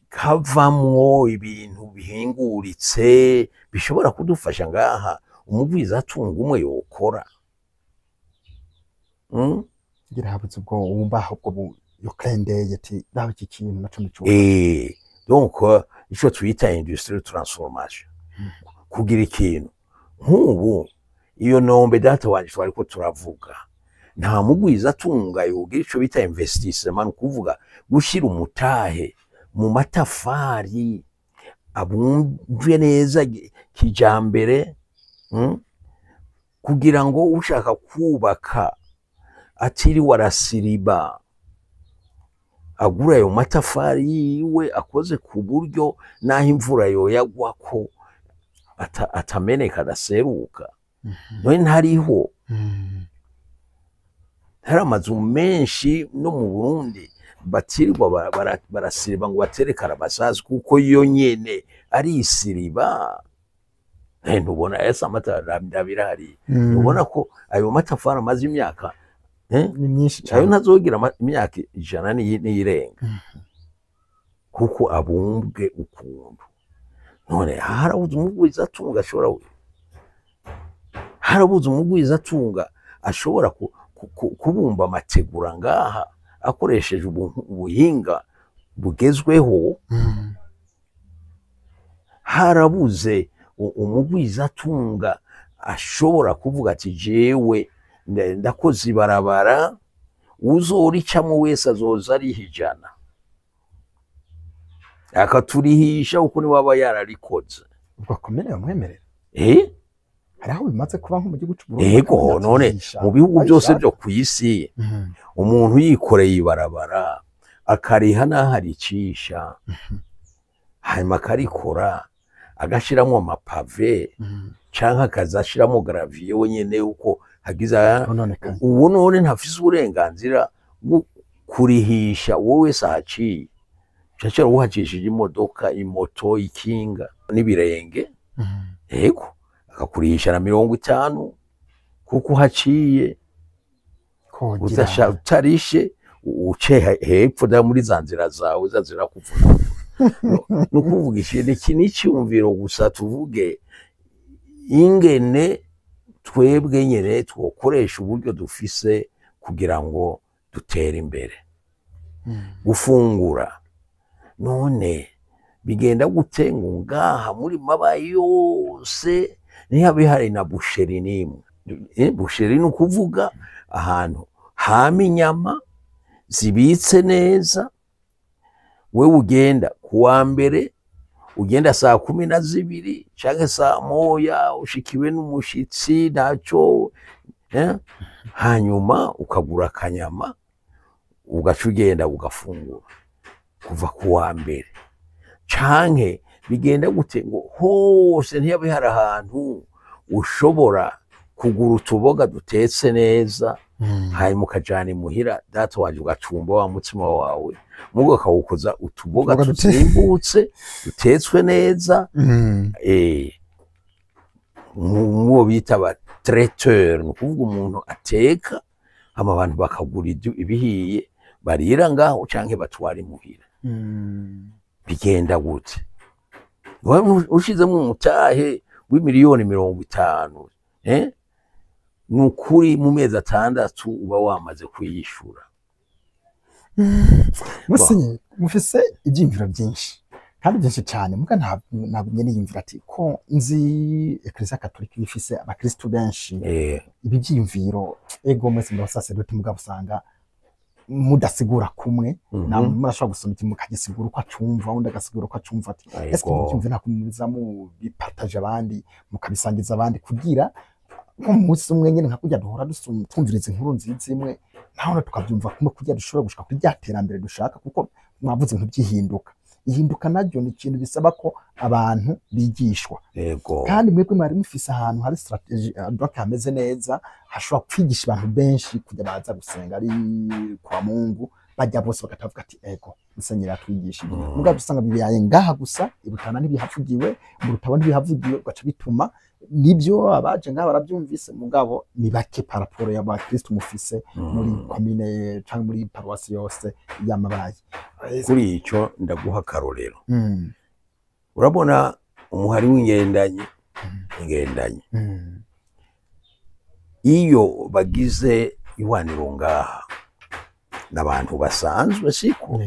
kavamwo ibintu bihinguritse bishobora kudufasha ngaha umugwiza atunga umwe yokora ngira habutse ubwo wumva ubwo yokendeye ati dawe iki kintu naco nico donc ico twita industrie transformation kugira ikintu nk'ubu iyo nombe data wanje twariko turavuga nta mugwiza atunga yogira ico bita investissement kuvuga gushira umutahe mu matafari abumvye neza kijambere kugira ngo ushaka kubaka atiri warasiriba agura ayo matafari yiwe akoze ku buryo naho imvura yoyagwako atameneka adaseruka none ntariho hari amazu menshi no mu Burundi batirirwa barasiriba ngo baterekana amasazi kuko yo nyene ari isiriba ntubona esa amatara ndabirahari ubona ko ayo matafari amaze imyaka ni myinshi cyane ayo ntazogira imyaka 100 n'irenga kuko abumbwe ukuntu none harabuze umugwiza atunga ashobora harabuze umugwiza atunga ashobora kubumba amategura ngaha akoresheje ubuhinga bugezweho harabuze umugwiza atunga ashobora kuvuga ati jewe ndakoze ibarabara uzoricamo wese azoza arihijana akaturihisha uko ni waba yararikoze ubwo akomere bamwemerera hari aho bimaze kuba nko mu gihugu cy'u Burundi yego none mu bihugu byose byo ku isi umuntu yikoreye ibarabara akariha n'aharicisha hanyuma akarikora agashiramo amapave canke akazashiramo gravier wenyene uko hagize uwo none ntafise uburenganzira bwo kurihisha wowe wese ahaciye cacaro uhacishije imodoka imoto ikinga n'ibirenge yego akakurisha na 50 kuko uhaciye utarishe uce hepfo da muri zanzira zawe zazira kuvuga no kuvuga iki ni cyumviro gusa tuvuge ingene twebwe nyene twokoresha uburyo dufise kugira ngo dutere imbere gufungura none bigenda gutenga ngaha muri mabaye yose nihabe hari na busheri nimwe busheri ni ukuvuga ahantu hama inyama zibitse neza wewe ugenda kuwa mbere ugenda saa 12 canke saa moya ushikiwe n'umushitsi naco hanyuma ukagura akanyama ugaca ugenda ugafungura kuva kuwa mbere canke bigenda gute ngo hose ntiyabe hari ahantu ushobora kugura utuboga dutetse neza hanyuma ukajana imuhira data wanje ugacumba wa mutima wawe mugo akawukoza utuboga tuzimbutse dutetswe neza muwo bita ba traiteur ni ukuvuga umuntu ateka hama abantu bakagura ibihiye barira ngaho canke batwara imuhira bigenda gute ushizemo umutahe w'imiliyoni 50 nukuri mu mezi 6 uba wamaze kuyishura musinye mufise ibyimviro byinshi kandi byinshi cyane muga ntabwo niyumvira ati ko nzi Ecclesia Catholique bifise abakristo benshi ibi byimviro ego mwese mu basaseredoti mugabo usanga mudasigura kumwe na Mhm. murashobora gusoma ikintu mukagisigura uko acumva undi agasigura uko acumva ati Yego. ese mubyumve nakumiza mu bipartage abandi mukabisangiza abandi kugira nko munsi umwe nyene nka kujya duhora twumviriza inkuru nziza imwe naho tukabyumva kumwe kugira dushobora gushika kuri rya terambere dushaka kuko mwavuze ibintu by'ihinduka ihinduka naryo ni ikintu bisaba ko abantu bigishwa Yego. kandi mwebwe mwari mufise ahantu hari strategy donc hameze neza hashobora kwigisha abantu benshi kujya baza gusenga ari kwa Mungu bajya bose bakatavuga ati ego musenyeri atwigisha mugabo usanga bibaye ngaha gusa ibutana ntibihavugiwe mu rutabo ntibihavugiwe gaca bituma nibyo abaje ngaha barabyumvise mugabo ni bake paraporo y'abakristo mufise muri komine cyangwa muri paroisse yose y'Amabayi Kuri icyo ndaguha akarorero. Urabona umuhari w'ingendanyi iyo bagize ihwaniro ngaha n'abantu basanzwe siko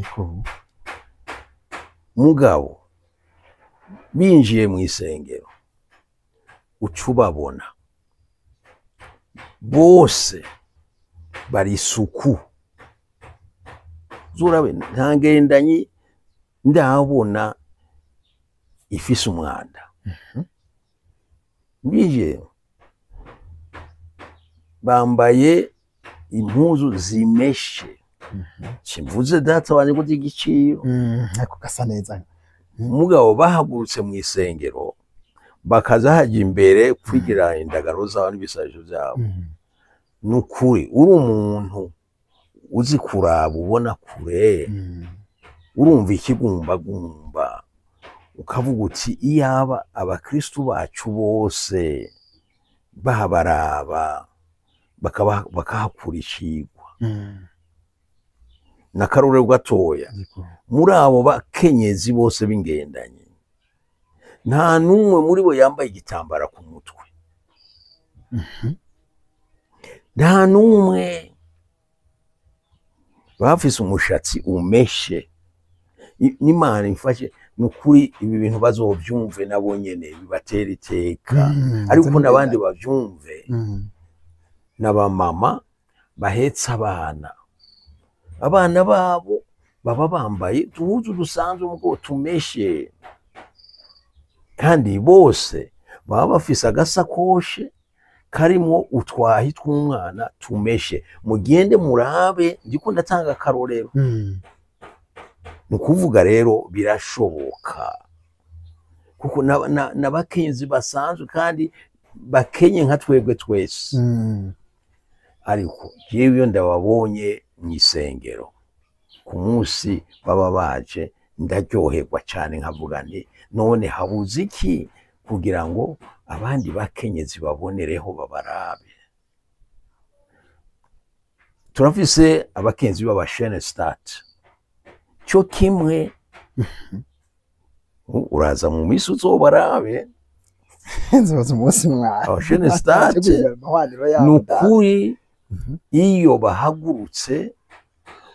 mugabo binjiye mu isengero ucubabona bose bari isuku zurabe nta ngendanyi ndabona ifise umwanda bije bambaye impuzu zimeshe kimvuze data wanje ko igiciro ariko gasa neza mugabo bahagurutse mu isengero bakaza hajya imbere kwigira indagaro zabo n'ibisajo byabo nukuri uri umuntu uzi kuraba ubona kure urumva ikigumbagumba ukavuga uti iyaba abakristu bacu bose babaraba bakahakura icigwa n'akarorero gatoya muri abo bakenyezi bose b'ingendanyi nta n'umwe muri bo yambaye igitambara ku mutwe nta n'umwe bafise umushatsi umeshe n'Imana ifashe nukuri ibi bintu bazovyumve nabo nyene bibatera iteka ariko n'abandi bavyumve n'abamama bahetse abana babo baba bambaye uduhuzu dusanzwe mugo tumeshe kandi bose baba bafise agasakoshe karimwo utwahi tw'umwana tumeshe mugende murabe ndiko ndatanga akarorero nukuvuga rero birashoboka kuko n'abakenyezi basanzwe kandi bakenye nka twebwe twese ariko jewe iyo ndababonye mw'isengero ku munsi baba baje ndaryoherwa cyane nkavuga nti none habuze iki kugira ngo abandi bakenyezi babonereho babarabe. Turafise abakenzi b'abashene stat cyo kimwe uraza mu misi uzobarabe nzoza umunsi mwa abashene stat nukuri iyo bahagurutse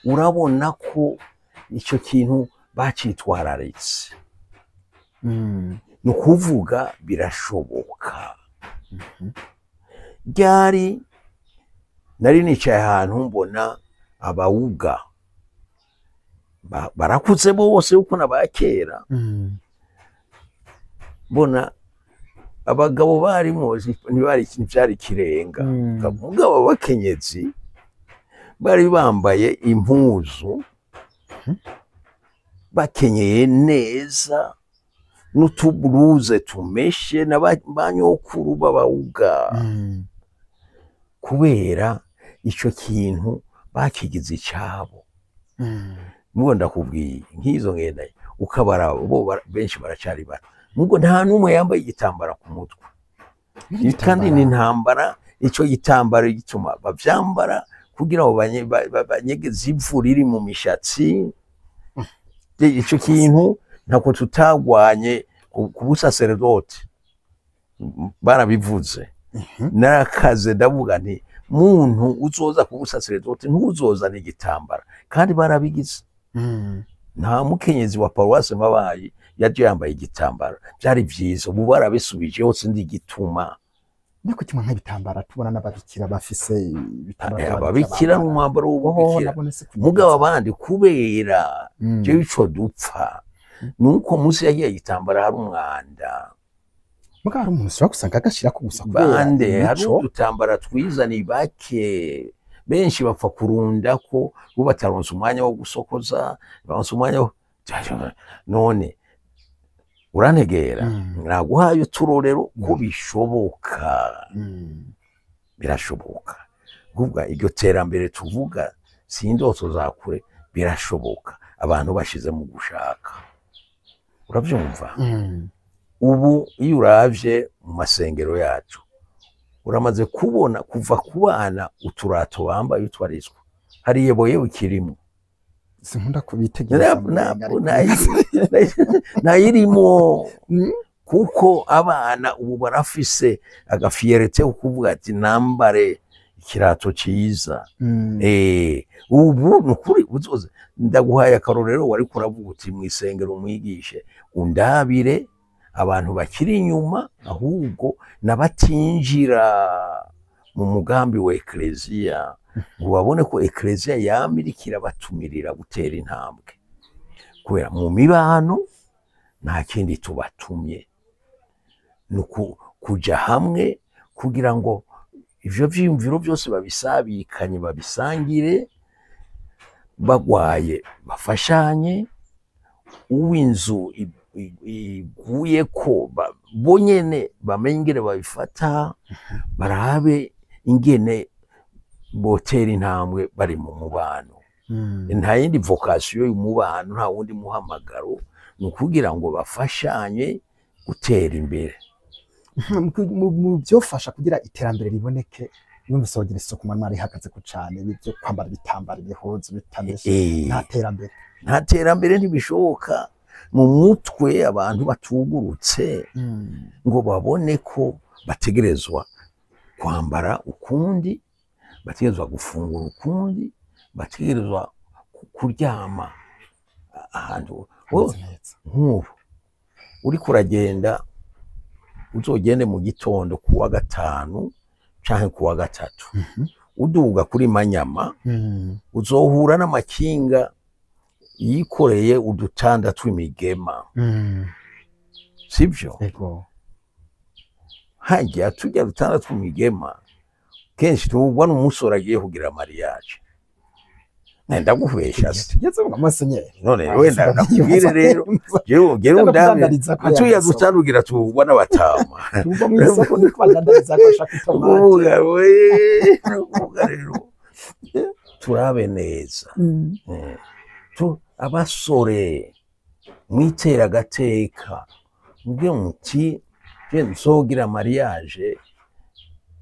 urabona ko icyo kintu bacitwararitse nukuvuga birashoboka. Ryari nari nicaye ahantu mbona abawuga barakuze bose uko nabakera mbona abagabo barimo ntibari byari kirenga mugabo bakenyezi bari bambaye impuzu bakenyeye neza n'utuburuze tumeshe n'abanyokuru b'abawuga kubera ico kintu bakigize icabo. Mugo ndakubwiye nk'izo ngenda ukabara bo benshi baracari bato mugo nta numwe yambaye igitambara ku mutwe kandi ni ntambara ico gitambara gituma bavyambara kugira ngo banyegeze ivu riri mu mishatsi. Ico kintu ntako tutagwanye ku busaseredoti barabivuze narakaze ndavuga nti muntu uzoza ku busaseredoti ntuzoza n'igitambara kandi barabigize. Nta mukenyezi wa Paruwase Mabayi yaje yambaye igitambara byari byiza ubu barabisubije hose ndi gituma niko kimwe nk'ibitambara tubona n'ababikira bafise ibitambara ababikira n'umwambaro w'ububikira mugabo abandi kubera je ico dupfa nuko munsi yagiye igitambara hari umwanda mugabo hari umuntu ushobora gusanga agashirako gusa bande hari udutambara twiza ni bake benshi bapfa kurunda ko bo bataronse umwanya wo gusokoza baronse umwanya wo none urantegera naguhaye uturorero ko bishoboka birashoboka kuvuga iryo terambere tuvuga si indoto za kure birashoboka abantu bashize mu gushaka uravyumva ubu iyo uravye mu masengero yacu uramaze kubona kuva ku bana uturato bambaye utwarizwa hari yeboyewe kirimo sinkunda kubitegereza nayirimo kuko abana ubu barafise agafiyerete kuvuga ati nambare ikirato ciza ubu nukuri uzoze ndaguhaye akarorero wari kuravuga uti mwisengero umwigishe undabire abantu bakiri inyuma ahubwo nabatinjira mu mugambi wa ekleziya ngo babone ko ekleziya yamirikira batumirira gutera intambwe kubera mu mibano nta kindi tubatumye nuko kuja hamwe kugira ngo ivyo vyiyumviro byose babisabikanye babisangire bagwaye bafashanye uw'inzu iguye ko bonyene bamenye ingene babifata barabe ingene botera intambwe bari mu mubano nta yindi vocation y'umubano nta wundi muhamagaro ni ukugira ngo bafashanye gutera imbere mu byofasha kugira iterambere riboneke numvise wogira isuku mwana rihagaze ko cane byo kwambara bitambara ibihuzu bitameshe nta terambere ntibishoboka mu mutwe abantu batugurutse ngo babone ko bategerezwa kwambara ukundi bategerezwa gufungura ukundi bategerezwa kuryama ahantu nk'ubu uriko uragenda uzogende mu gitondo kuwa gatanu canke kuwa gatatu uduga kuri Manyama uzohura n'amakinga yikoreye udutanda tw'imigema sibyo hajya tujya dutanda tw'imigema kenshi tubwa n'umusore agiye kugira mariage nenda guhwesha tugeze mu masenyeri none wenda nakubwire rero jewe ndabe tuya dutandugira tubwa n'abatama tubwo mu isoko ni kwandandariza ko shaka itomate uvuga rero turabe neza abasore mwitera gateka mbwe muti je nzogira mariage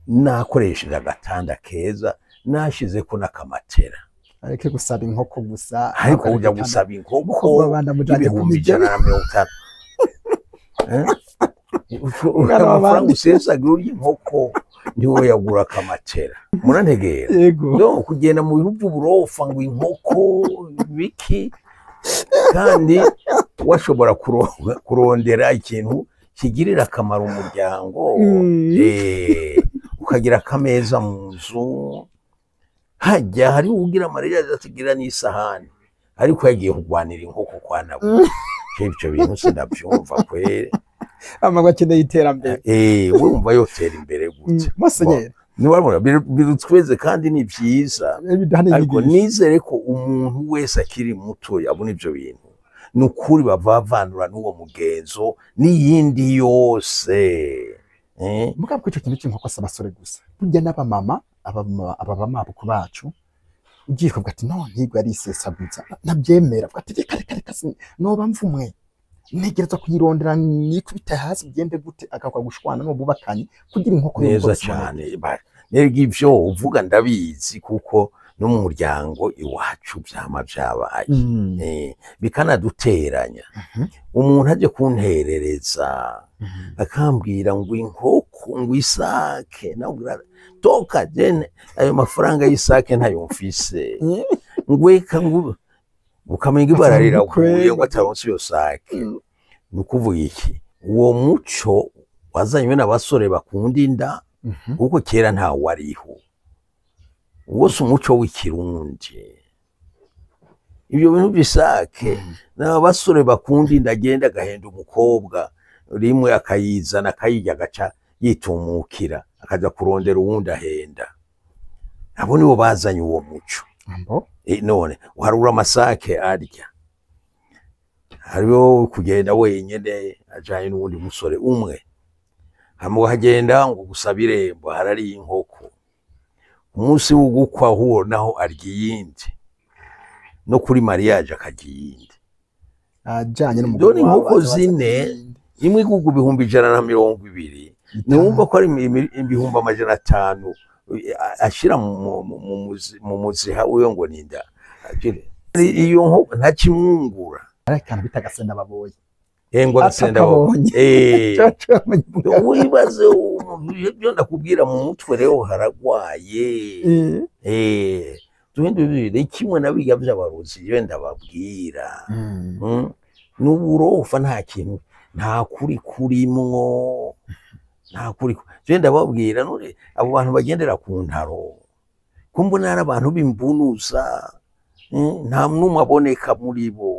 nakoresheje agatanda keza nashize ko n'akamatera areke gusaba inkoko gusa ariko ujya gusaba inkoko babanda mujanye ku mijana na 50 amafaranga usesagira ur'inkoko ndiwo yagura akamatera murantegera no kugenda mu bihugu burofa ngo inkoko biki kandi washobora kurondera ikintu kigirira akamaro umuryango ukagira akameza mu nzu hajya hari ugira mariya atigira n'isahani ariko yagiye kugwanira inkoko kwa nabo ibyo bintu sinabyumva kwere amagwa akeneye iterambere wumva yotera imbere gute musenyeri niwabona birutweze kandi ni byiza ariko nizere ko umuntu wese akiri muto yabona ibyo bintu nukuri bavavanura n'uwo mugenzo n'iyindi yose mugabo icyo kintu cy'inkoko s'abasore gusa burya n'abamama abamabuko bacu ugiye kuvuga ati no ntigo ari isesaguza nabyemera vuga ati reka noba mvumwe ntegereza kuyirondera nikubita hasi bigende gute akakwa gushwana no bubakanye kugira inkoko neza cyane nerega ivyo uvuga ndabizi kuko no mu muryango iwacu byama byabaye bikanaduteranya umuntu aje kunterereza akambwira ngo inkoko ngo isake nabwira toka jene ayo mafaranga y'isake ntayo mfise ngweka ngo ukamenga ibararira kuye ngo ataronse iyo sake nukuvuga iki uwo muco wazanywe n'abasore bakunda inda kuko kera nta wariho wose umuco w'ikirundi ibyo bintu bisake n'abasore bakunda indagenda agahenda umukobwa rimwe akayizana akayirya agaca yitumukira akaja kurondera uwundi ahenda abo nibo bazanye uwo muco none uharura amasake arya hariho kugenda wenyene ajanye n'uwundi musore umwe hamwe hagenda ngo gusaba irembo harari inkoko umunsi w'ugukwa huwo naho arya iyindi no kuri mariage akarya iyindi ajanye n'umugore inkoko zine imwe igugu 120 numva ko ari ibihumbi 500 ashira mu muziha uyo ngo ninda iyo nkoko nta kimwungura arakana bitagasenda baboye ngo gasenda wibaze ibyo ndakubwira mu mutwe rero haragwaye tuhindurire kimwe nabiga by'abarozi yo ndababwira n'uburofa nta kintu nta kuri kurimwo nta kuri je ndababwira none abo bantu bagendera ku ntaro kumbona ari abantu bimbunuza nta numwe aboneka muri bo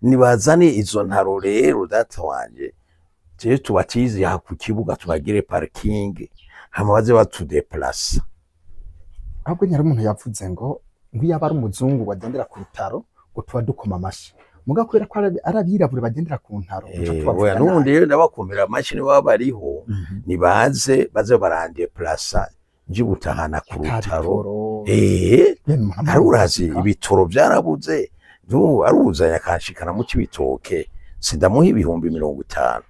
nibazane izo ntaro rero data wanje je tubatize ha ku kibuga tubagire parking hama baze batudeplace ahubwo nyari umuntu yavuze ngo nk'iyaba ari umuzungu wagendera ku rutaro ngo tuba dukoma amashi mugakwera ko arabirabure bagendera ku ntaro oya n'ubundi rero ndabakomera amashi ni baba bariho nibaze baze barandeplace nje gutahana ku rutaro arurazi ibitoro byarabuze aruzanya akashikana mu kibitoke sindamuha ibihumbi 50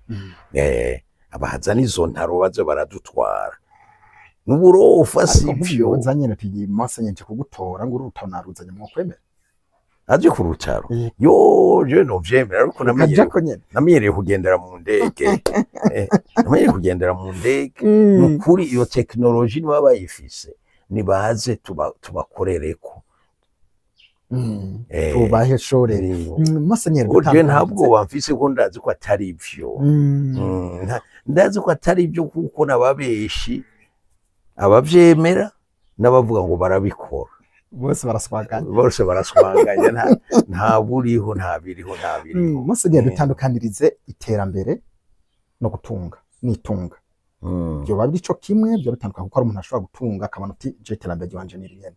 abahazana izo ntaro baze baradutwara n'uburofa sivyo uzanye nati masenye kugutora ngo urutaro naruzanye mu kwemera aje ku rutaro yo je no vyemera ariko namenyereye kugendera mu ndege namenyereye kugendera mu ndege nukuri iyo technology ni babayifise nibaze tubakorereko tubahe shorere masenyeri gutanga ntabwo bamfise ko ndazi ko atari ivyo ndazi ko atari ivyo kuko nababeshi abavyemera n'abavuga ngo barabikora bose baraswaganya nta buriho nta biriho masenyeri dutandukanirize iterambere no gutunga n'itunga byo babiri cyo kimwe byo bitandukanye kuko umuntu ashobora gutunga akabana uti je iterambere ryanje ni riyene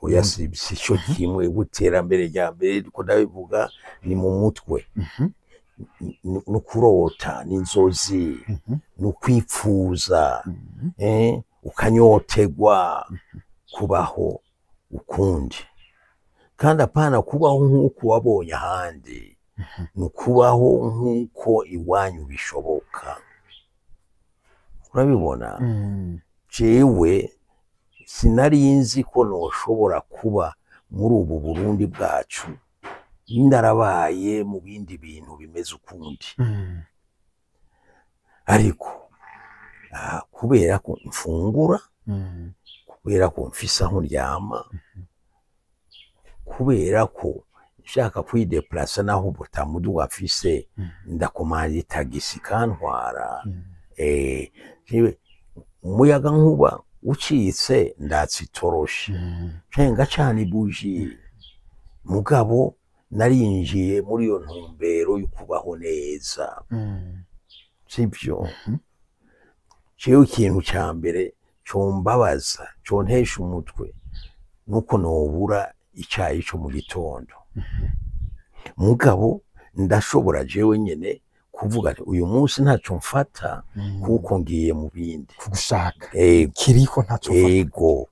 oya si cyo kimwe guterambere rya mbere ko ndabivuga ni mu mutwe no kurota n'inzozi no kwipfuza ukanyotegwa kubaho ukundi kandi apana kubaho nk'uko wabonye ahandi no kubaho nk'uko iwanyu bishoboka urabibona jewe sinari nzi ko noshobora kuba muri ubu Burundi bwacu ndarabaye mu bindi bintu bimeze ukundi ariko kubera ko mfungura kubera ko mfisa aho ndyama kubera ko nshaka kwideplace naho butamuduga afise ndakomanda tagisi kantwara umuyaga nkuba ucitse ndatsitoroshe cenga cyane buji mugabo narinjiye muri iyo ntumbero y'ukubaho neza sibyo cyo ikintu cya mbere combabaza contesha umutwe nuko nobura icyayi cyo mu gitondo mugabo ndashobora jewe nyene kuvuga uyu munsi ntaco mfata kuko ngiye mu bindi kugushaka kiriko ntaco mfata ego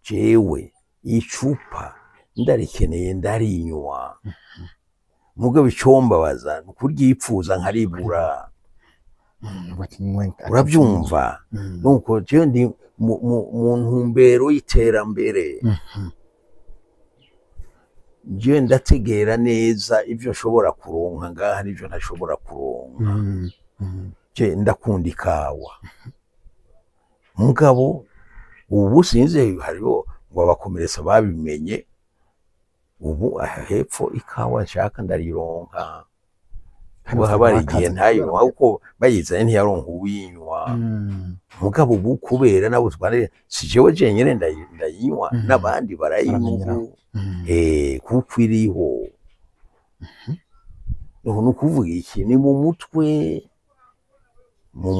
jewe icupa ndarikeneye ndarinywa mugabo icombabaza nukuryipfuza nkaribura urabyumva nuko jewe ndi mu ntumbero y'iterambere je ndategera neza ivyo nshobora kuronka ngaha n'ivyo ntashobora kuronka je ndakunda ikawa mugabo ubu sinzi hariho ngo abakomeresa babimenye ubu hepfo ikawa nshaka ndarironka ubu habari igihe ntayinywa kuko bayizanye ntiyaronka uwinywa mugabo ubu kubera nabo twane si jewe jenyine ndayinywa n'abandi barayinywa kuko iriho no kuvuga iki ni mu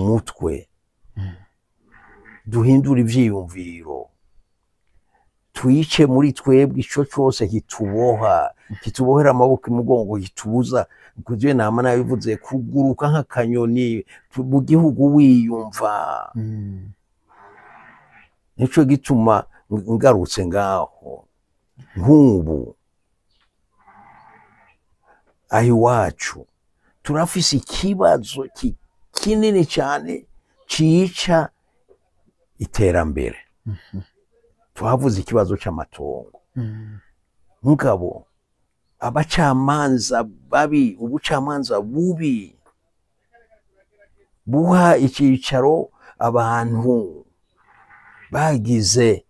mutwe duhindura ivyiyumviro twice muri twebwe ico cyose kitubohera amaboko imugongo kitubuza kuje nama nabivuze kuguruka nk'akanyoni mu gihugu wiyumva nico gituma ngarutse ngaho nk'ubu aho iwacu turafise ikibazo kinini cyane cica iterambere twavuze ikibazo c'amatongo mugabo abacamanza babi ubucamanza bubi buha icicaro abantu bagize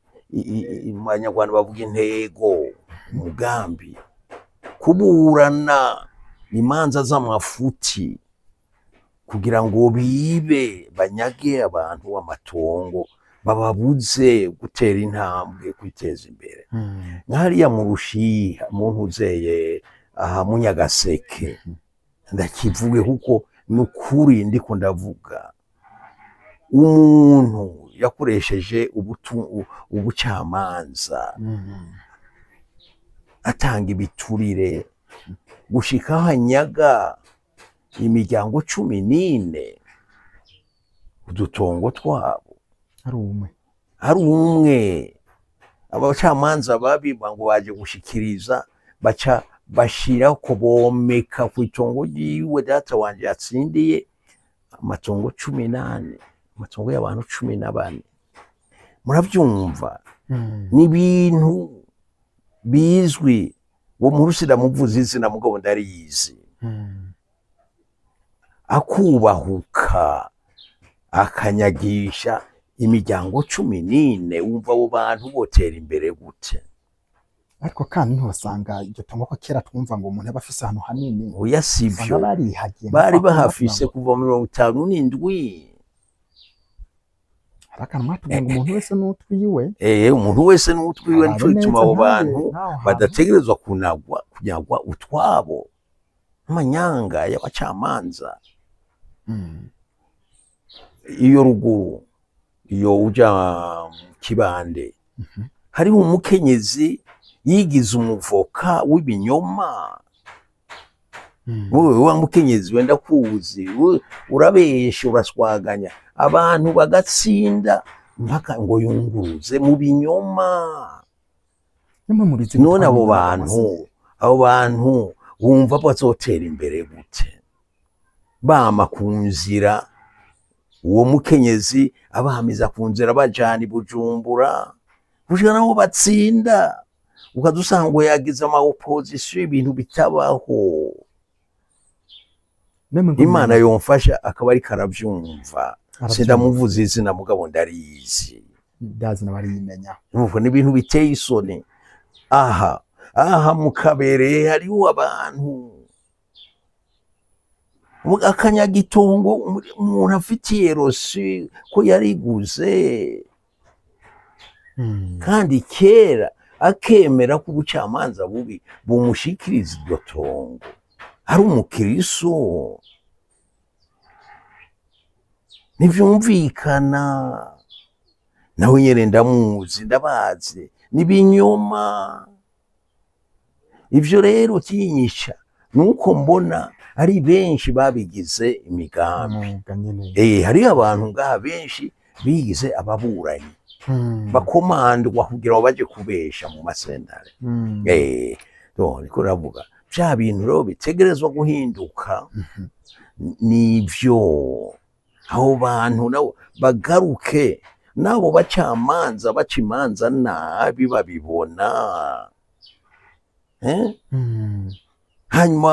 abanyarwanda bavuga intego umugambi kuburana imanza z'amafuti kugira ngo bibe banyage abantu amatongo bababuze gutera intambwe kwiteza imbere nkariya mu Rushiha muntu uzeye aha mu Nyagaseke ndakivuge kuko nukuri ndiko ndavuga umuntu yakoresheje ubucamanza atanga ibiturire gushika hanyaga imiryango 14 udutongo twabo ari umwe abacamanza babiba ngo baje gushikiriza baca bashira ko bomeka ku itongo yiwe data wanje yatsindiye amatongo 18 amatongo y'abantu 14 muravyumva ni ibintu bizwi wo murusira muvuze izina mugabo ndariyizi akubahuka akanyagisha imiryango 14 wumva abo bantu botera imbere gute ariko kandi ntibasanga iryo tongo ko kera twumva ngo umuntu yabafise ahantu hanini oya sivyo bari bahafise kuva 57 arakana matuvuga ngo umuntu wese n'utwiwe umuntu wese n'utwiwe nico gituma abo bantu badategerezwa kunyagwa utwabo amanyanga y'abacamanza iyo ruguru iyo uja Kibande hariho umukenyezi yigize umuvoka w'ibinyoma wowe wa mukenyezi wenda kuzi urabeshe uraswaganya abantu bagatsinda mpaka ngo yunguruze mu binyoma none abo bantu wumva bazotera imbere gute bama kunzira uwo mukenyezi abahamiza kunzira bajana Bujumbura kugira nabo batsinda ukadusanga ngo yagize ama opposition ibintu bitabaho Imana yomfasha akaba ari karavyumva sindamuvuza izina mugabo ndarizi ndazi nabarimenya nuko ni ibintu biteye isoni aha mu Kabere hariho abantu akanyagitongo umuntu afitiye rosi ko yariguze kandi kera akemera ko ubucamanza bubi bumushikiriza iryo tongo ari umukiriso ntivyumvikana nawe nyene ndamuzi ndabazi nibinyoma ivyo rero kinyisha nuko mbona ari benshi babigize imigambi hari abantu ngaha benshi bigize ababuranyi bakomandwa kugira ngo baje kubesha mu masentare niko ravuga bya bintu rero bitegerezwa guhinduka nivyo aho bantu nabo bagaruke nabo bacamanza bacimanza nabi babibona hanyuma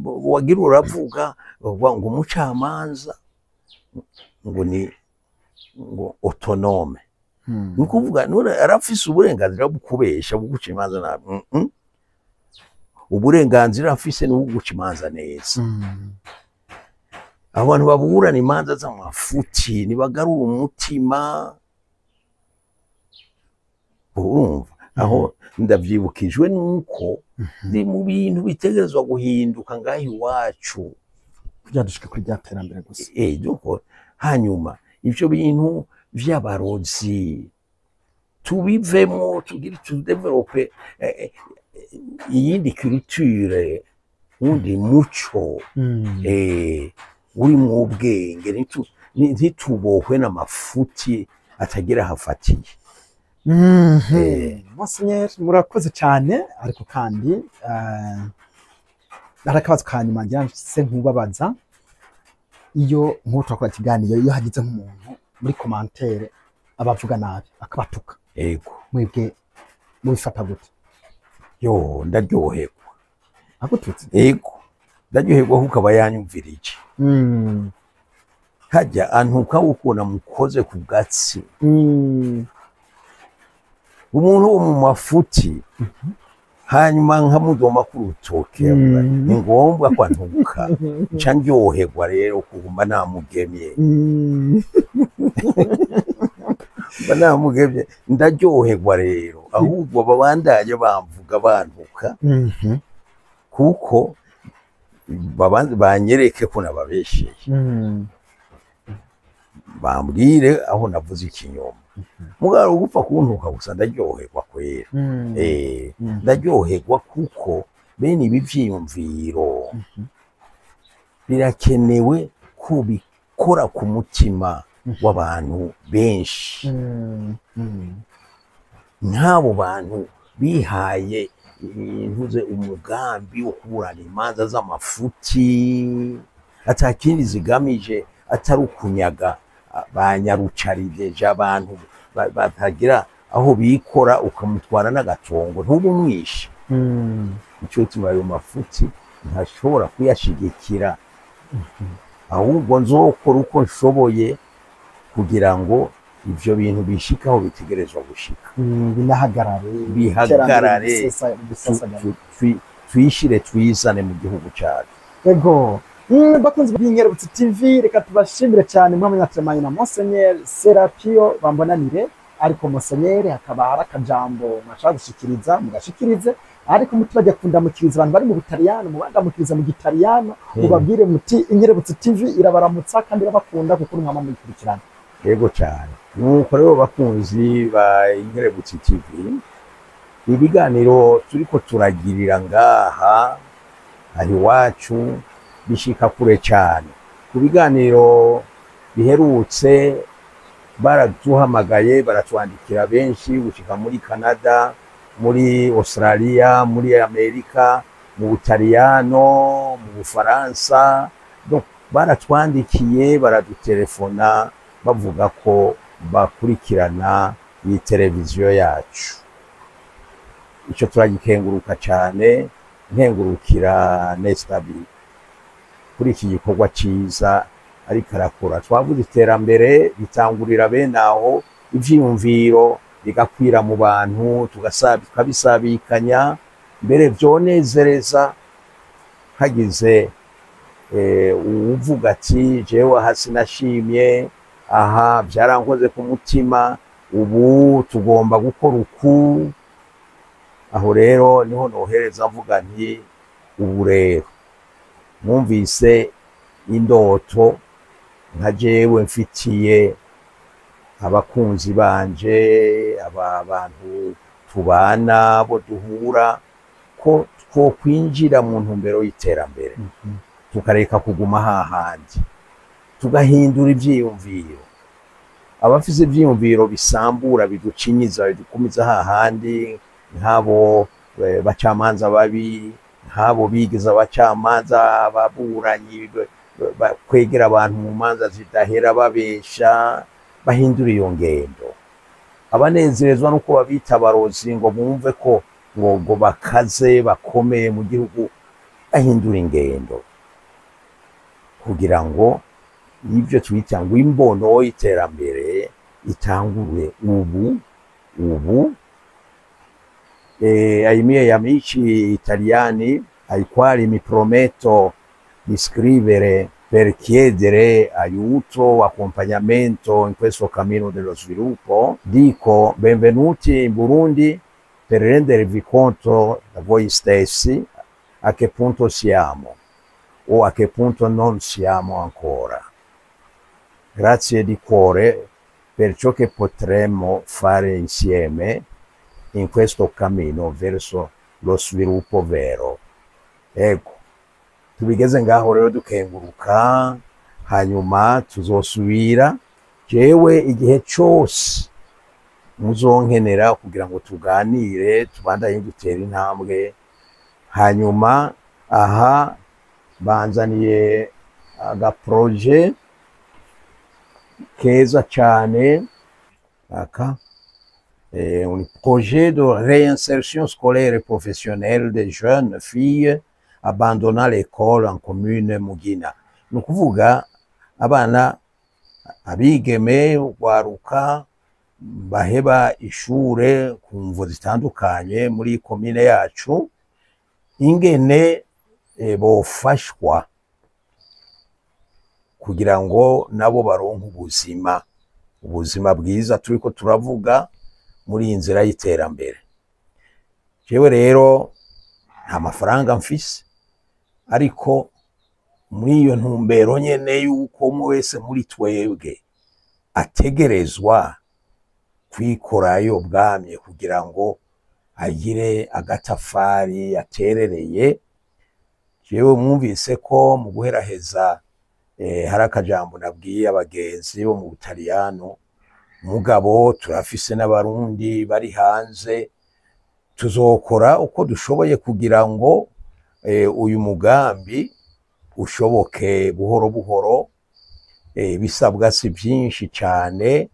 wagira uravuga ngo umucamanza ngo autonome nukuvuga nura arafise uburenganzira bwo kubesha bwo guca imanza nabi uburenganzira afise no guca imanza neza abantu baburana imanza z'amafuti nibagarura umutima, urumva aho ndavyibukijwe nuko ndi mu bintu bitegerezwa guhinduka ngaho iwacu kugira dushike kuri rya terambere gusa. Duko hanyuma ivyo bintu vy'abarozi tubivemo, tugire tudevelope iyindi culture, undi muco uri mu bwenge, ntitubohwe n'amafuti atagira hafatiye. Monseigneur murakoze cyane, ariko kandi narakabazo kanyuma ngira se nkubabaza, iyo nk'uko turakora ikiganiro, iyo hagize nk'umuntu muri commentaire abavuga nabi akabatuka, Ego mwebwe mubifata gute? Yo ndaryoherwa. Agututse? Ego ndaryoherwa kuko aba yanyumvirije. Hajya antuka ukona mukoze ku gatsi. Umuntu wo mu mafuti hanyuma nkamudoma ku rutoke, ni ngombwa ko antuka, nca ndyoherwa rero kuguma namugemye. Banamugemye ndaryoherwa rero, ahubwo babandanye bamvuga bantuka, kuko banyereke ko nababesheye, bambwire aho navuze ikinyoma. Mugabo gupfa kuntuka gusa ndaryoherwa kwera. Ndaryoherwa kuko bene ibi vyiyumviro birakenewe ko bikora ku mutima w'abantu benshi. Nk'abo bantu bihaye ntuze umugambi wo kuburana imanza z'amafuti, atakindi zigamije atari ukunyaga banyarucariveje abantu batagira aho bikora, ukamutwara n'agatongo ntubumwishe. Ico gituma ayo mafuti ntashobora kuyashigikira, ahubwo nzokora uko nshoboye kugira ngo ivyo bintu bishikaho bitegerezwa gushika, bihagarare, twishire twizane mu gihugu cyacu. Ego bakunzi b'Inkerebutsi TV, reka tubashimire cyane mwamenyatemanye na Monseigneur Serapio Bambonanire, ariko Monseigneur hakaba hari akajambo mwashaka gushikiriza mugashikirize, ariko mutibajya kundamukiriza abantu bari mu Butaliyano, mubandamukiriza mu Gitaliyano, mubabwire muti Inkerebutsi TV irabaramutsa kandi irabakunda kuko mwama muyikurikirana. Yego cyane. Nuko rero bakunzi ba Inkerebutsi TV, ibiganiro turiko turagirira ngaha aho iwacu bishika kure cyane. Ku biganiro biherutse baraduhamagaye, baratwandikira benshi gushika muri Canada, muri Australia, muri Amerika, mu Butaliyano, mu Bufaransa. Donc baratwandikiye, baradutelefona bavuga ko bakurikirana iyi televiziyo yacu. Ico turagikenguruka cyane, nkengurukira Nestabi kuri iki gikorwa ciza ariko arakora. Twavuze iterambere bitangurira bene aho, ivyiyumviro bigakwira mu bantu, tukabisabikanya, mbere vyonezereza hagize uvuga ati jewe hasi nashimye, aha byarankoze ku mutima, ubu tugomba gukora uku. Aho rero niho nohereza mvuga nti ubu rero mwumvise indoto nka jewe mfitiye abakunzi banje, abantu tubana bo duhura, ko twokwinjira mu ntumbero y'iterambere, tukareka kuguma hahandi, tugahindura ivyiyumviro. Abafise ivyiyumviro bisambura, biducinyiza, bidukumiza hahandi, nk'abo bacamanza babi, nk'abo bigiza abacamanza, ababuranyi kwegera abantu mu manza zidahera babesha, bahindura iyo ngendo. Abanezerezwa nuko babita abarozi ngo bumve ko ngo bakaze bakomeye mu gihugu, bahindura ingendo kugira ngo ibyo twita ngo imbono y'iterambere itangure ubu. Ai miei amici italiani ai quali mi prometto di scrivere per chiedere aiuto, accompagnamento in questo cammino dello sviluppo. Dico benvenuti in Burundi per rendervi conto da voi stessi a che punto siamo o a che punto non siamo ancora. Grazie di cuore per ciò che potremmo fare insieme in questo cammino verso lo sviluppo vero. Ego, tubigeze ngaho rero dukenguruka, hanyuma tuzosubira. Jewe igihe cyose muzonkenera kugira ngo tuganire, tubandanye dutera intambwe. Hanyuma aha banzaniye agaproje keza cyane aka un projet de réinsertion scolaire et professionnelle des jeunes filles abandonnant l'école en commune Mugina. Ni ukuvuga abana abigeme waruka baheba ishure ku mvo zitandukanye muri komine yacu, ingene bofashwa kugira ngo nabo baronke ubuzima bwiza turiko turavuga muri iyi nzira y'iterambere. Jewe rero nta mafaranga mfise, ariko muri iyo ntumbero nyene yuko umwe wese muri twebwe ategerezwa kwikorayo bwamye kugira ngo agire agatafari aterereye. Jewe mwumvise ko mu guheraheza hari akajambo nabwiye abagenzi bo mu Butaliyano, mugabo turafise n'abarundi bari hanze, tuzokora uko dushoboye kugira ngo uyu mugambi ushoboke buhoro buhoro. Bisabwa si byinshi cyane,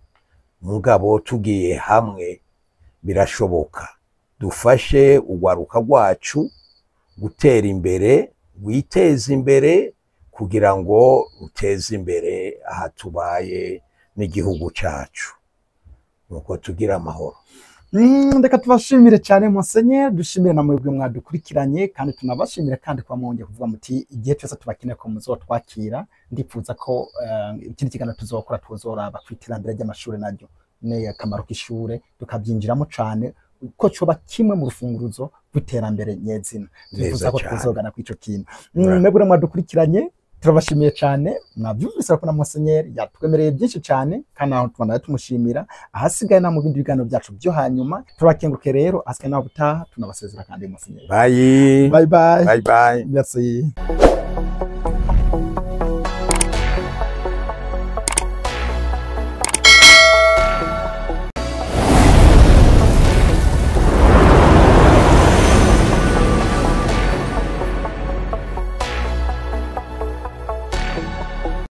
mugabo tugiye hamwe birashoboka. Dufashe urwaruka rwacu gutera imbere, witeze imbere kugira ngo uteze imbere aha tubaye n'igihugu cyacu, nuko tugira amahoro. Ndeka tubashimire cyane Monseigneur, dushimire na mwebwe mwadukurikiranye, kandi tunabashimire kandi kwa mwongeye kuvuga muti igihe cyose tubakeneye ko muzotwakira. Ndipfuza ko ikindi kiganiro tuzokora tuzoraba kwiterambere ry'amashuri naryo ne akamaro k'ishure tukabyinjiramo cyane ko coba kimwe mu rufunguruzo rw'iterambere nyezina. Ndipfuza ko tuzogana ku ico kintu. Mwebwe mwadukurikiranye turabashimiye cyane, mwabyumvise ko na Monseigneur yatwemereye byinshi cyane, kandi aho tubana tumushimira. Ahasigaye na mu bindi biganiro byacu byo hanyuma turabakenguruke rero, ahasigaye naho butaha tunabasezera kandi Monseigneur. Bye Bye bye. Bye bye. Merci.